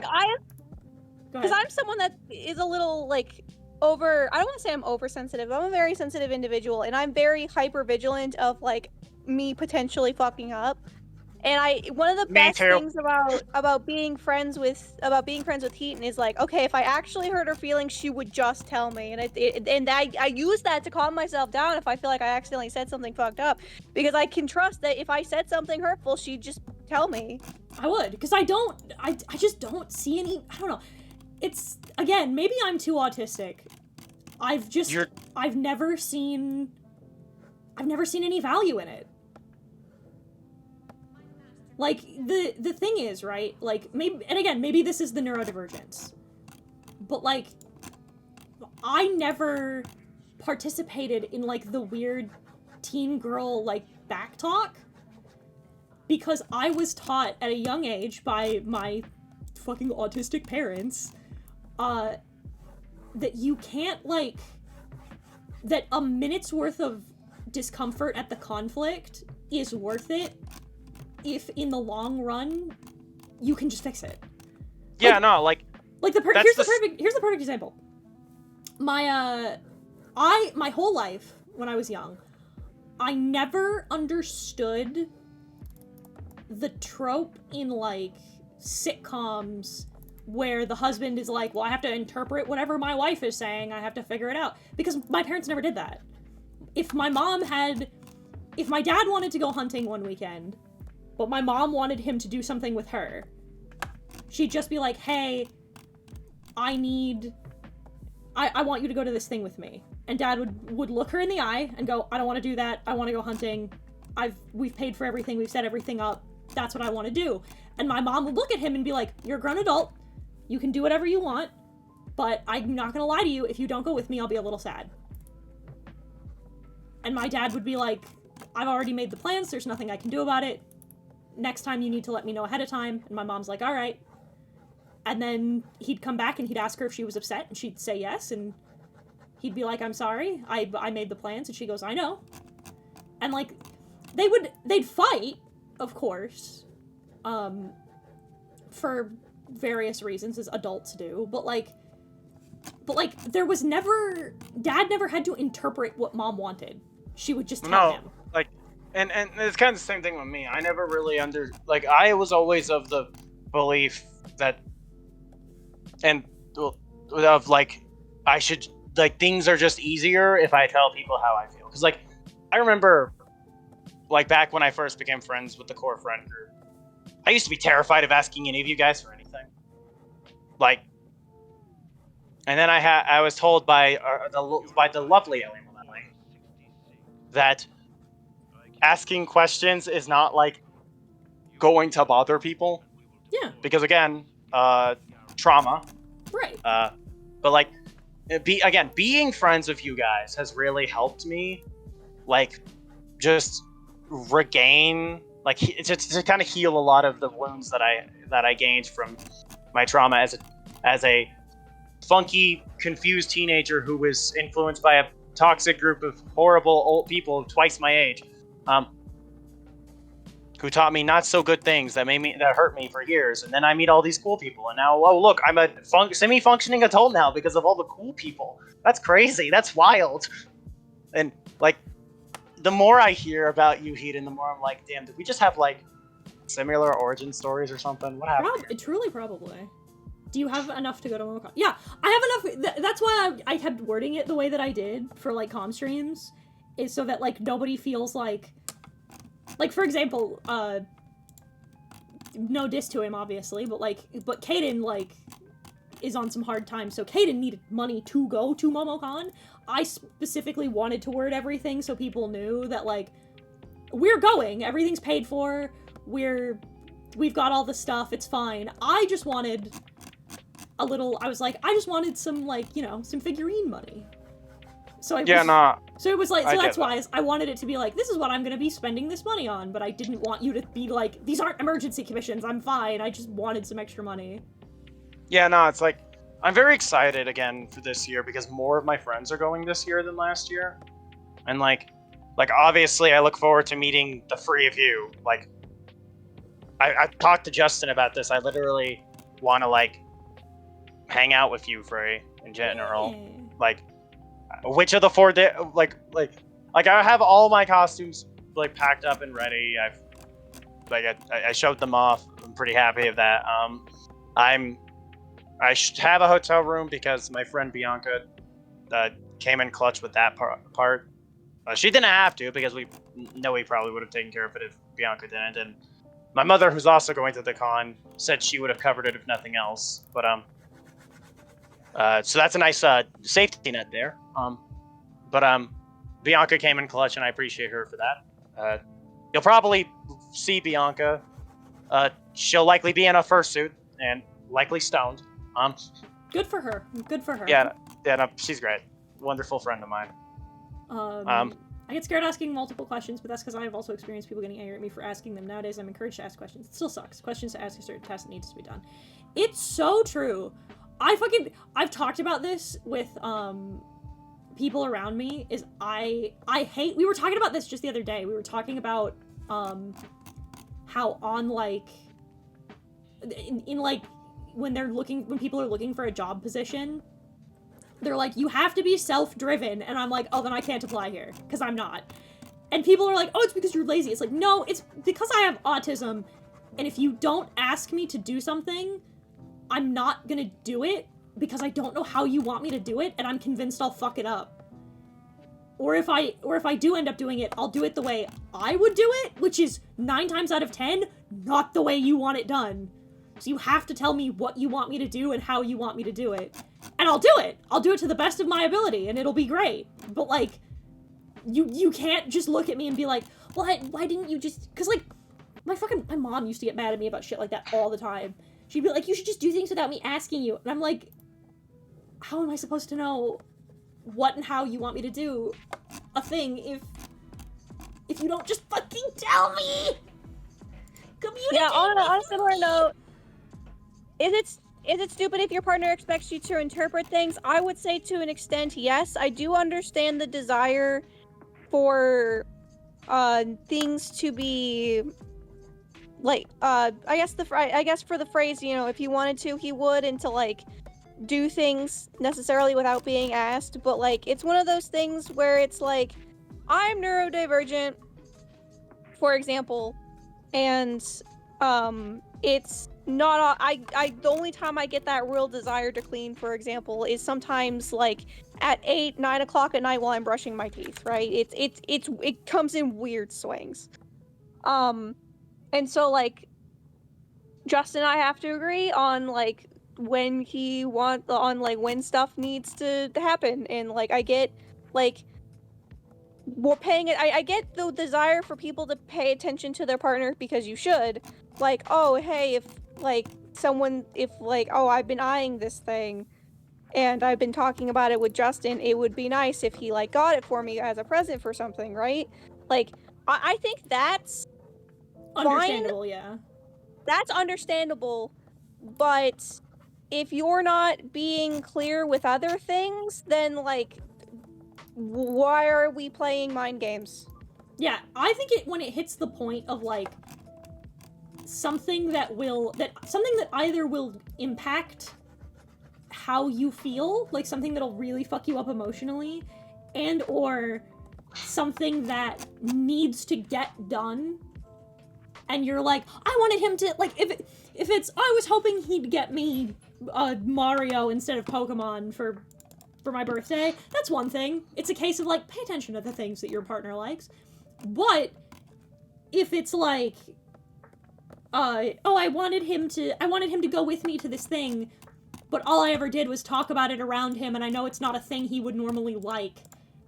Because I'm someone that is a little, like, I don't want to say I'm oversensitive. I'm a very sensitive individual, and I'm very hyper vigilant of, like, me potentially fucking up. And one of the best things about being friends with Heaton is, like, okay, if I actually hurt her feelings, she would just tell me, and I use that to calm myself down if I feel like I accidentally said something fucked up, because I can trust that if I said something hurtful, she'd just tell me. I would, because I just don't see any. I don't know. It's, again, maybe I'm too autistic. I've never seen any value in it. Like, the thing is, right, like, maybe this is the neurodivergence, but, like, I never participated in, like, the weird teen girl, like, back talk, because I was taught at a young age by my fucking autistic parents, that you can't, like, that a minute's worth of discomfort at the conflict is worth it if in the long run you can just fix it. Yeah, like here's the perfect example. My whole life when I was young, I never understood the trope in, like, sitcoms where the husband is like, well, I have to interpret whatever my wife is saying, I have to figure it out, because my parents never did that. If my dad wanted to go hunting one weekend, but my mom wanted him to do something with her, she'd just be like, hey, I want you to go to this thing with me. And dad would look her in the eye and go, I don't want to do that, I want to go hunting, we've paid for everything, we've set everything up, that's what I want to do. And my mom would look at him and be like, you're a grown adult, you can do whatever you want, but I'm not gonna lie to you, if you don't go with me, I'll be a little sad. And my dad would be like, I've already made the plans, there's nothing I can do about it. Next time you need to let me know ahead of time. And my mom's like, all right. And then he'd come back and he'd ask her if she was upset, and she'd say yes, and he'd be like, I'm sorry, I made the plans, and she goes, I know. And, like, they'd fight, of course, for various reasons, as adults do, but there was never, dad never had to interpret what mom wanted. She would just tell him. Like, and it's kind of the same thing with me. I never really I was always of the belief that, I should, like, things are just easier if I tell people how I feel. Because, like, I remember, like back when I first became friends with the core friend group, I used to be terrified of asking any of you guys for anything. Like, and then I was told by the lovely Ellie Malelli that asking questions is not like going to bother people. Yeah. Because again, trauma. Right. But like, being friends with you guys has really helped me, like, just regain, like, to kind of heal a lot of the wounds that I gained from my trauma as a funky, confused teenager who was influenced by a toxic group of horrible old people twice my age, who taught me not so good things that hurt me for years. And then I meet all these cool people, and now, oh look, I'm a semi-functioning adult now because of all the cool people. That's crazy. That's wild. And like, the more I hear about you, Hedon, the more I'm like, damn, did we just have like similar origin stories or something? What happened? Truly, probably. Do you have enough to go to MomoCon? Yeah, I have enough. That's why I kept wording it the way that I did for like comm streams, is so that like nobody feels like for example, no diss to him obviously, but Caden like is on some hard times, so Caden needed money to go to MomoCon. I specifically wanted to word everything so people knew that like we're going, everything's paid for, we've got all the stuff, it's fine. I just wanted I just wanted some like, you know, some figurine money. So it was like, so that's why I wanted it to be like, this is what I'm gonna be spending this money on, but I didn't want you to be like, these aren't emergency commissions, I'm fine, I just wanted some extra money. Yeah, no, it's like, I'm very excited again for this year because more of my friends are going this year than last year. And like obviously I look forward to meeting the three of you. Like, I talked to Justin about this, I literally want to like hang out with you, Frey, in general. Hey. Like, which of the 4 days, like I have all my costumes like packed up and ready. I showed them off. I'm pretty happy of that. I should have a hotel room because my friend Bianca came in clutch with that part. She didn't have to because we know we probably would have taken care of it if Bianca didn't. And my mother, who's also going to the con, said she would have covered it if nothing else. But so that's a nice safety net there. But Bianca came in clutch, and I appreciate her for that. You'll probably see Bianca. She'll likely be in a fursuit and likely stoned. Good for her. Good for her. Yeah, no, she's great. Wonderful friend of mine. I get scared asking multiple questions, but that's because I have also experienced people getting angry at me for asking them. Nowadays, I'm encouraged to ask questions. It still sucks. Questions to ask a certain task that needs to be done. It's so true. I've talked about this with people around me. Is I hate. We were talking about this just the other day. We were talking about how on like in like when people are looking for a job position, they're like, you have to be self-driven, and I'm like, oh, then I can't apply here because I'm not. And people are like, oh, it's because you're lazy. It's like, no, it's because I have autism, and if you don't ask me to do something, I'm not gonna do it because I don't know how you want me to do it, and I'm convinced I'll fuck it up. Or if I do end up doing it, I'll do it the way I would do it, which is 9 times out of 10, not the way you want it done. So you have to tell me what you want me to do and how you want me to do it. And I'll do it. I'll do it to the best of my ability, and it'll be great. But like, you can't just look at me and be like, why didn't you just, because like, my mom used to get mad at me about shit like that all the time. She'd be like, you should just do things without me asking you. And I'm like, how am I supposed to know what and how you want me to do a thing if you don't just fucking tell me? Communicate. Yeah, on a similar note, is it stupid if your partner expects you to interpret things? I would say to an extent, yes. I do understand the desire for things to be like I guess for the phrase, you know, if he wanted to, he would, and to like do things necessarily without being asked. But like, it's one of those things where it's like, I'm neurodivergent, for example, and it's not the only time I get that real desire to clean, for example, is sometimes like at 8, 9 o'clock at night while I'm brushing my teeth, right? It comes in weird swings. And so like Justin and I have to agree on like when when stuff needs to happen, and like I get like we're paying it. I get the desire for people to pay attention to their partner because you should. Like, oh hey, if I've been eyeing this thing and I've been talking about it with Justin, it would be nice if he like got it for me as a present for something, right? Like I think that's Understandable, yeah. that's understandable, but if you're not being clear with other things, then like why are we playing mind games? Yeah, I think when it hits the point of like something that either will impact how you feel, like something that'll really fuck you up emotionally, and or something that needs to get done, and you're like, I wanted him to, like, if it's, I was hoping he'd get me Mario instead of Pokemon for my birthday, that's one thing. It's a case of, like, pay attention to the things that your partner likes. But if it's like, I wanted him to go with me to this thing, but all I ever did was talk about it around him, and I know it's not a thing he would normally like,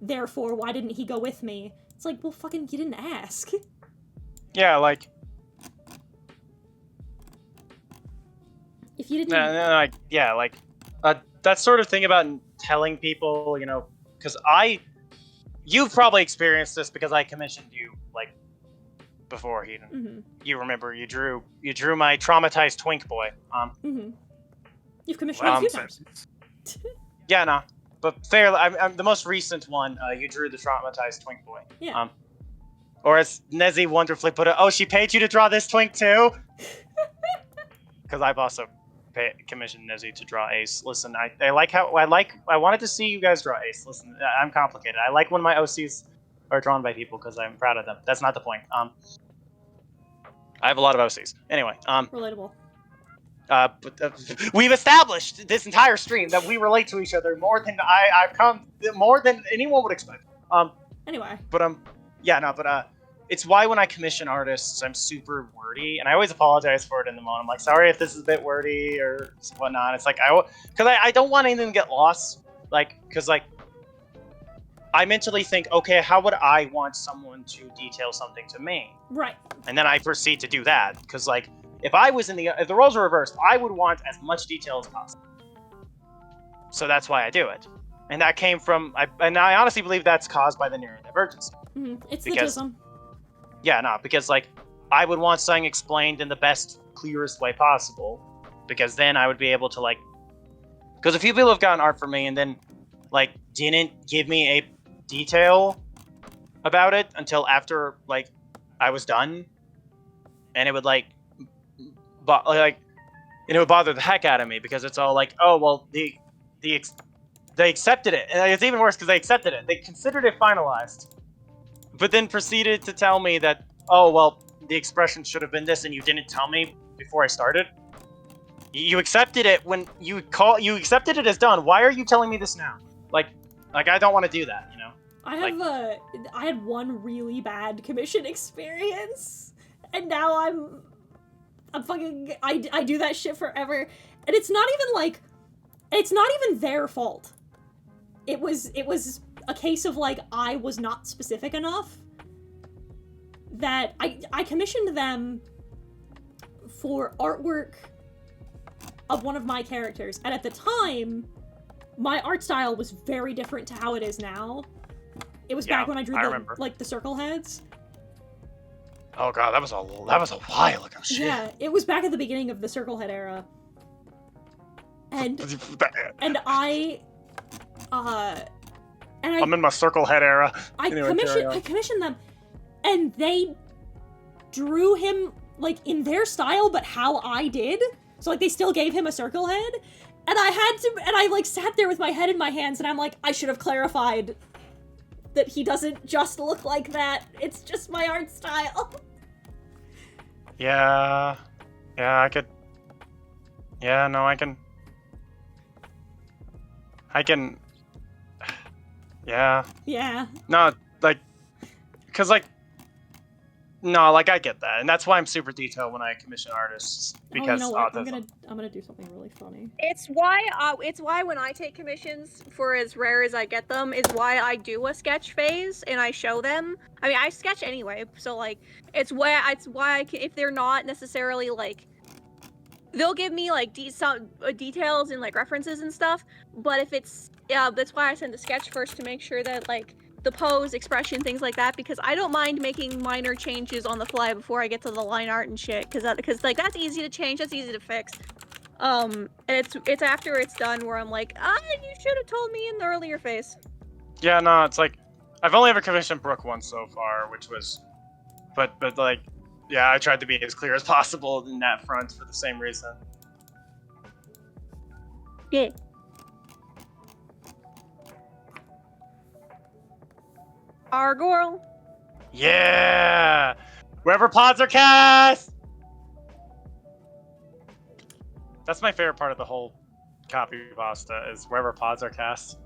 therefore, why didn't he go with me? It's like, well, fucking, you didn't ask. Yeah, like... If you didn't... that sort of thing about telling people, you know, because you've probably experienced this because I commissioned you, like, before, Heaton. Mm-hmm. You remember, you drew my traumatized twink boy. Mm-hmm. You've commissioned a few times. Yeah, no. But fairly, I'm the most recent one, you drew the traumatized twink boy. Yeah. Or as Nezzy wonderfully put it, oh, she paid you to draw this twink too? Because I've also commissioned Nezzy to draw Ace. Listen, I wanted to see you guys draw Ace. Listen, I'm complicated. I like when my OCs are drawn by people because I'm proud of them. That's not the point. I have a lot of OCs. Anyway, Relatable. But we've established this entire stream that we relate to each other more than more than anyone would expect. Anyway. But it's why when I commission artists, I'm super wordy, and I always apologize for it in the moment. I'm like, sorry if this is a bit wordy or whatnot. It's like I don't want anything to get lost, because I mentally think, okay, how would I want someone to detail something to me? Right. And then I proceed to do that, because if the roles were reversed, I would want as much detail as possible. So that's why I do it. And that came from, and I honestly believe that's caused by the neurodivergence. Mm-hmm. It's the autism. Yeah, no, because I would want something explained in the best, clearest way possible, because then I would be able to because a few people have gotten art from me and then didn't give me a detail about it until after I was done, and it would it would bother the heck out of me because it's all oh well they accepted it, and it's even worse because they accepted it. They considered it finalized, but then proceeded to tell me that, oh well, the expression should have been this, and you didn't tell me before I started. You accepted it when you accepted it as done. Why are you telling me this now? I don't want to do that, you know. I had one really bad commission experience, and now I'm fucking I do that shit forever, and it's not even their fault. It was a case of I was not specific enough that I commissioned them for artwork of one of my characters, and at the time my art style was very different to how it is now. It was back when I drew the circle heads. Oh god, that was a while ago. Shit. Yeah, it was back at the beginning of the circle head era. And I'm in my circle head era. I commissioned them, and they drew him in their style, but how I did. So they still gave him a circle head, and I sat there with my head in my hands, and I'm like, I should have clarified that he doesn't just look like that. It's just my art style. Yeah, I could. Yeah, no, I can. Yeah. Yeah. No, because No, like I get that, and that's why I'm super detailed when I commission artists because oh, you know what? autism. I'm gonna do something really funny. It's why when I take commissions for as rare as I get them is why I do a sketch phase and I show them. I mean, I sketch anyway, so like it's why I can, if they're not necessarily like they'll give me like some details and like references and stuff, but if it's that's why I send the sketch first to make sure that like the pose, expression, things like that, because I don't mind making minor changes on the fly before I get to the line art and shit, because like that's easy to change, that's easy to fix. And it's after it's done where I'm like, you should have told me in the earlier phase. Yeah, no, it's like I've only ever commissioned Brooke once so far, which was, but like, yeah, I tried to be as clear as possible in that front for the same reason. Yeah. Argorl. Yeah! Wherever pods are cast! That's my favorite part of the whole copy pasta, is wherever pods are cast.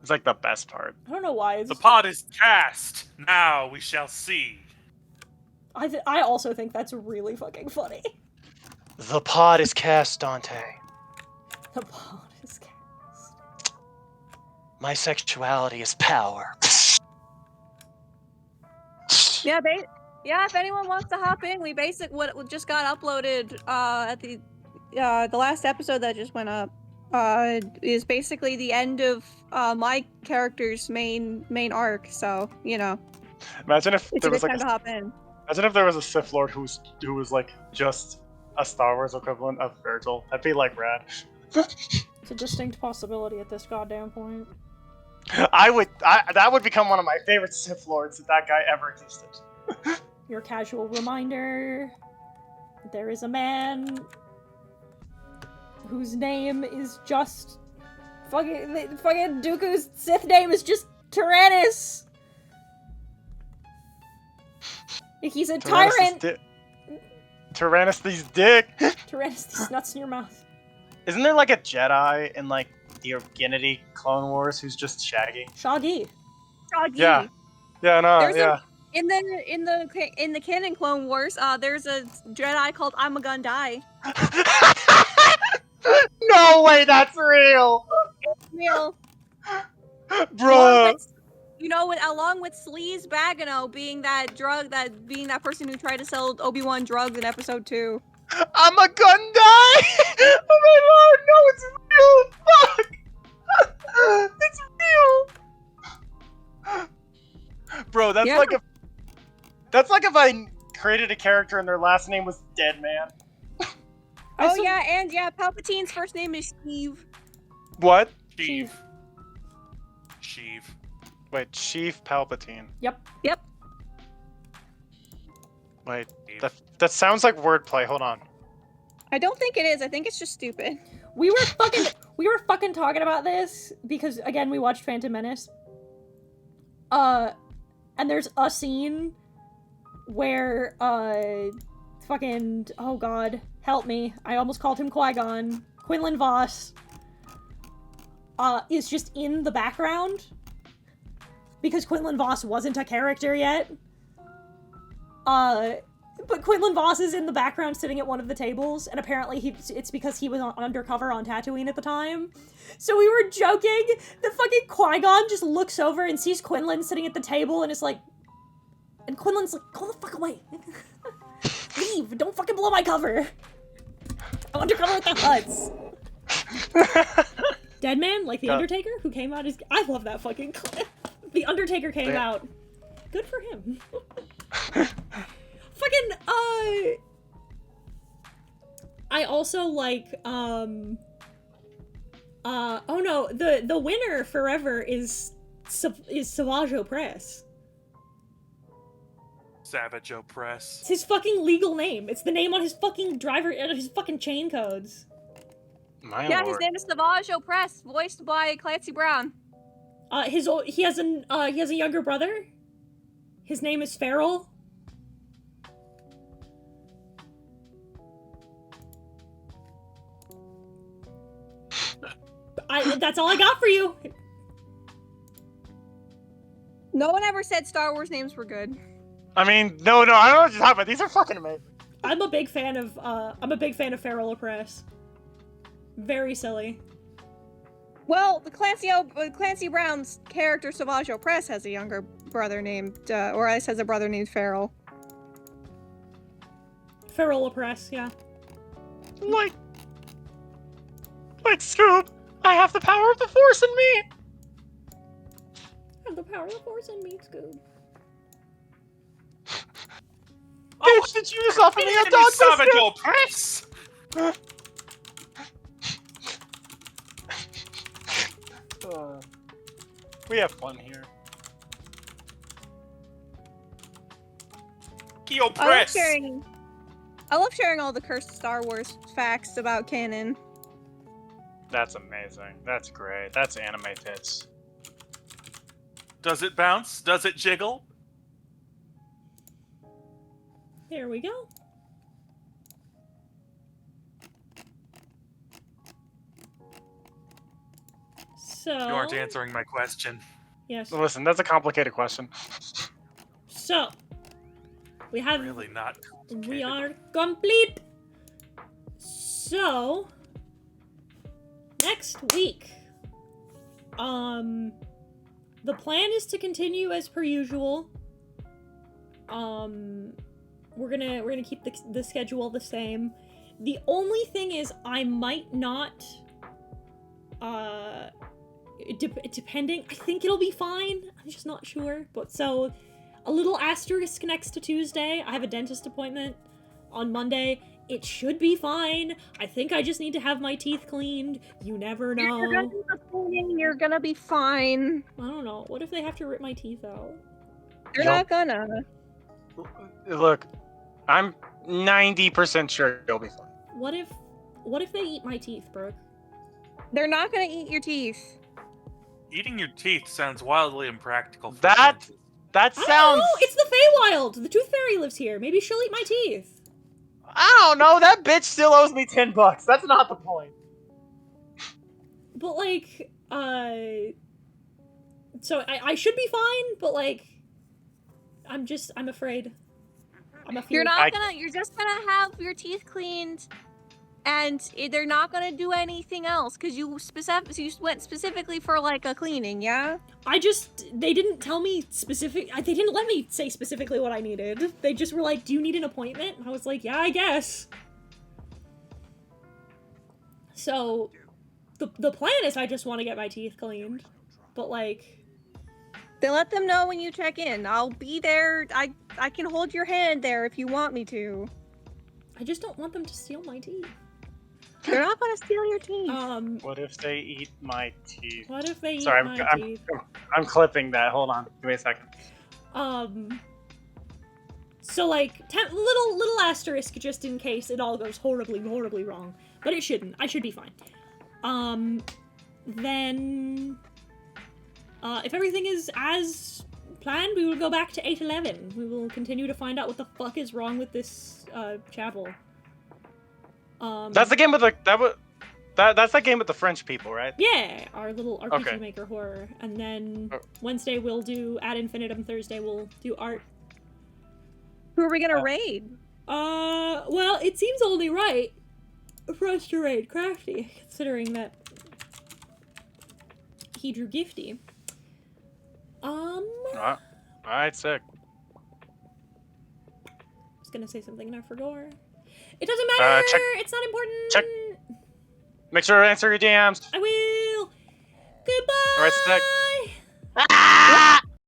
It's like the best part. I don't know why. The pod is cast. Now we shall see. I also think that's really fucking funny. The pod is cast, Dante. The pod is cast. My sexuality is power. Yeah, if anyone wants to hop in, what just got uploaded at the last episode that just went up is basically the end of my character's main arc. So you know, Imagine if it's there a was good like time to hop in. imagine if there was a Sith Lord who was like just a Star Wars equivalent of Virgil. That'd be like rad. It's a distinct possibility at this goddamn point. That would become one of my favorite Sith Lords if that guy ever existed. Your casual reminder, there is a man whose name is just fucking Dooku's Sith name is just Tyrannus. He's a tyrant. Tyrannus these dick. Tyrannus these nuts in your mouth. Isn't there like a Jedi in like the Organity Clone Wars who's just Shaggy? Shaggy. Yeah. Yeah, no, yeah. In the canon Clone Wars, there's a Jedi called I'm a Gun Die. No way, that's real! It's real. Bro. Along with Sleaze Bagano being that person who tried to sell Obi-Wan drugs in episode 2. I'm a gun die! Oh my lord, no, it's real! Fuck! It's real! Bro, that's like if I created a character and their last name was Deadman. Palpatine's first name is Sheev. What? Sheev. Wait, Sheev Palpatine. Yep. Wait, that sounds like wordplay. Hold on. I don't think it is. I think it's just stupid. We were fucking talking about this because again we watched Phantom Menace. And there's a scene where oh god, help me. I almost called him Qui-Gon. Quinlan Vos is just in the background because Quinlan Vos wasn't a character yet. But Quinlan Vos is in the background sitting at one of the tables, and apparently it's because he was undercover on Tatooine at the time. So we were joking that fucking Qui-Gon just looks over and sees Quinlan sitting at the table and is like... And Quinlan's like, go the fuck away. Leave, don't fucking blow my cover. I'm undercover with the Hutts. Deadman, like The Undertaker, who came out as... I love that fucking clip. The Undertaker came out. Good for him. Fucking, I also like, oh no, the winner forever is Savage Opress. Savage Opress. It's his fucking legal name. It's the name on his fucking his fucking chain codes. My His lord. name is Savage Opress, voiced by Clancy Brown. He has a younger brother. His name is Farrell. That's all I got for you. No one ever said Star Wars names were good. I mean, no, I don't know what you're talking about. These are fucking amazing. I'm a big fan of Feral Oppress. Very silly. Well, the Clancy Brown's character Savage Opress has a younger brother named, or at least has a brother named Feral. Feral Oppress, yeah. Like Scoob, I have the power of the Force in me. I have the power of the Force in me, Scoob. Bitch, did you just offer me a dog Savage biscuit? Opress! We have fun here. Keo I love Press! sharing all the cursed Star Wars facts about canon. That's amazing. That's great. That's anime tits. Does it bounce? Does it jiggle? There we go. So... You aren't answering my question. Yes. Listen, that's a complicated question. So... We have... Really not. We are complete! So... Next week... The plan is to continue as per usual. We're gonna keep the schedule the same. The only thing is I might not, depending, I think it'll be fine. I'm just not sure. But so, a little asterisk next to Tuesday. I have a dentist appointment on Monday. It should be fine. I think I just need to have my teeth cleaned. You never know. You're gonna be fine. I don't know. What if they have to rip my teeth out? You're not gonna. Look, I'm 90% sure you'll be fine. What if they eat my teeth, Brooke? They're not gonna eat your teeth. Eating your teeth sounds wildly impractical. For That dentists. that I don't sounds. know. It's the Feywild. The Tooth Fairy lives here. Maybe she'll eat my teeth. I don't know. That bitch still owes me $10. That's not the point. But like, so I should be fine. But like, I'm afraid. You're just gonna have your teeth cleaned, and they're not gonna do anything else because you went specifically for like a cleaning, yeah? They didn't tell me they didn't let me say specifically what I needed. They just were like, do you need an appointment? And I was like, yeah, I guess. So, the plan is I just want to get my teeth cleaned. But like... Then let them know when you check in. I'll be there. I can hold your hand there if you want me to. I just don't want them to steal my teeth. They're not gonna steal your teeth. What if they eat my teeth? What if they eat Sorry, my teeth? I'm clipping that. Hold on. Give me a second. So like, little asterisk just in case it all goes horribly, horribly wrong. But it shouldn't. I should be fine. Then... if everything is as planned, we will go back to 811. We will continue to find out what the fuck is wrong with this, chapel. That's the game with that's the game with the French people, right? Yeah, our little RPG Okay. Maker horror. And then Wednesday we'll do Ad Infinitum, Thursday we'll do art. Who are we gonna raid? Well, it seems only right for us to raid Crafty, considering that he drew Gifty. Alright, sick. I was gonna say something and I forgot. It doesn't matter! Check. It's not important! Check. Make sure to answer your DMs. I will! Goodbye! Alright, sick.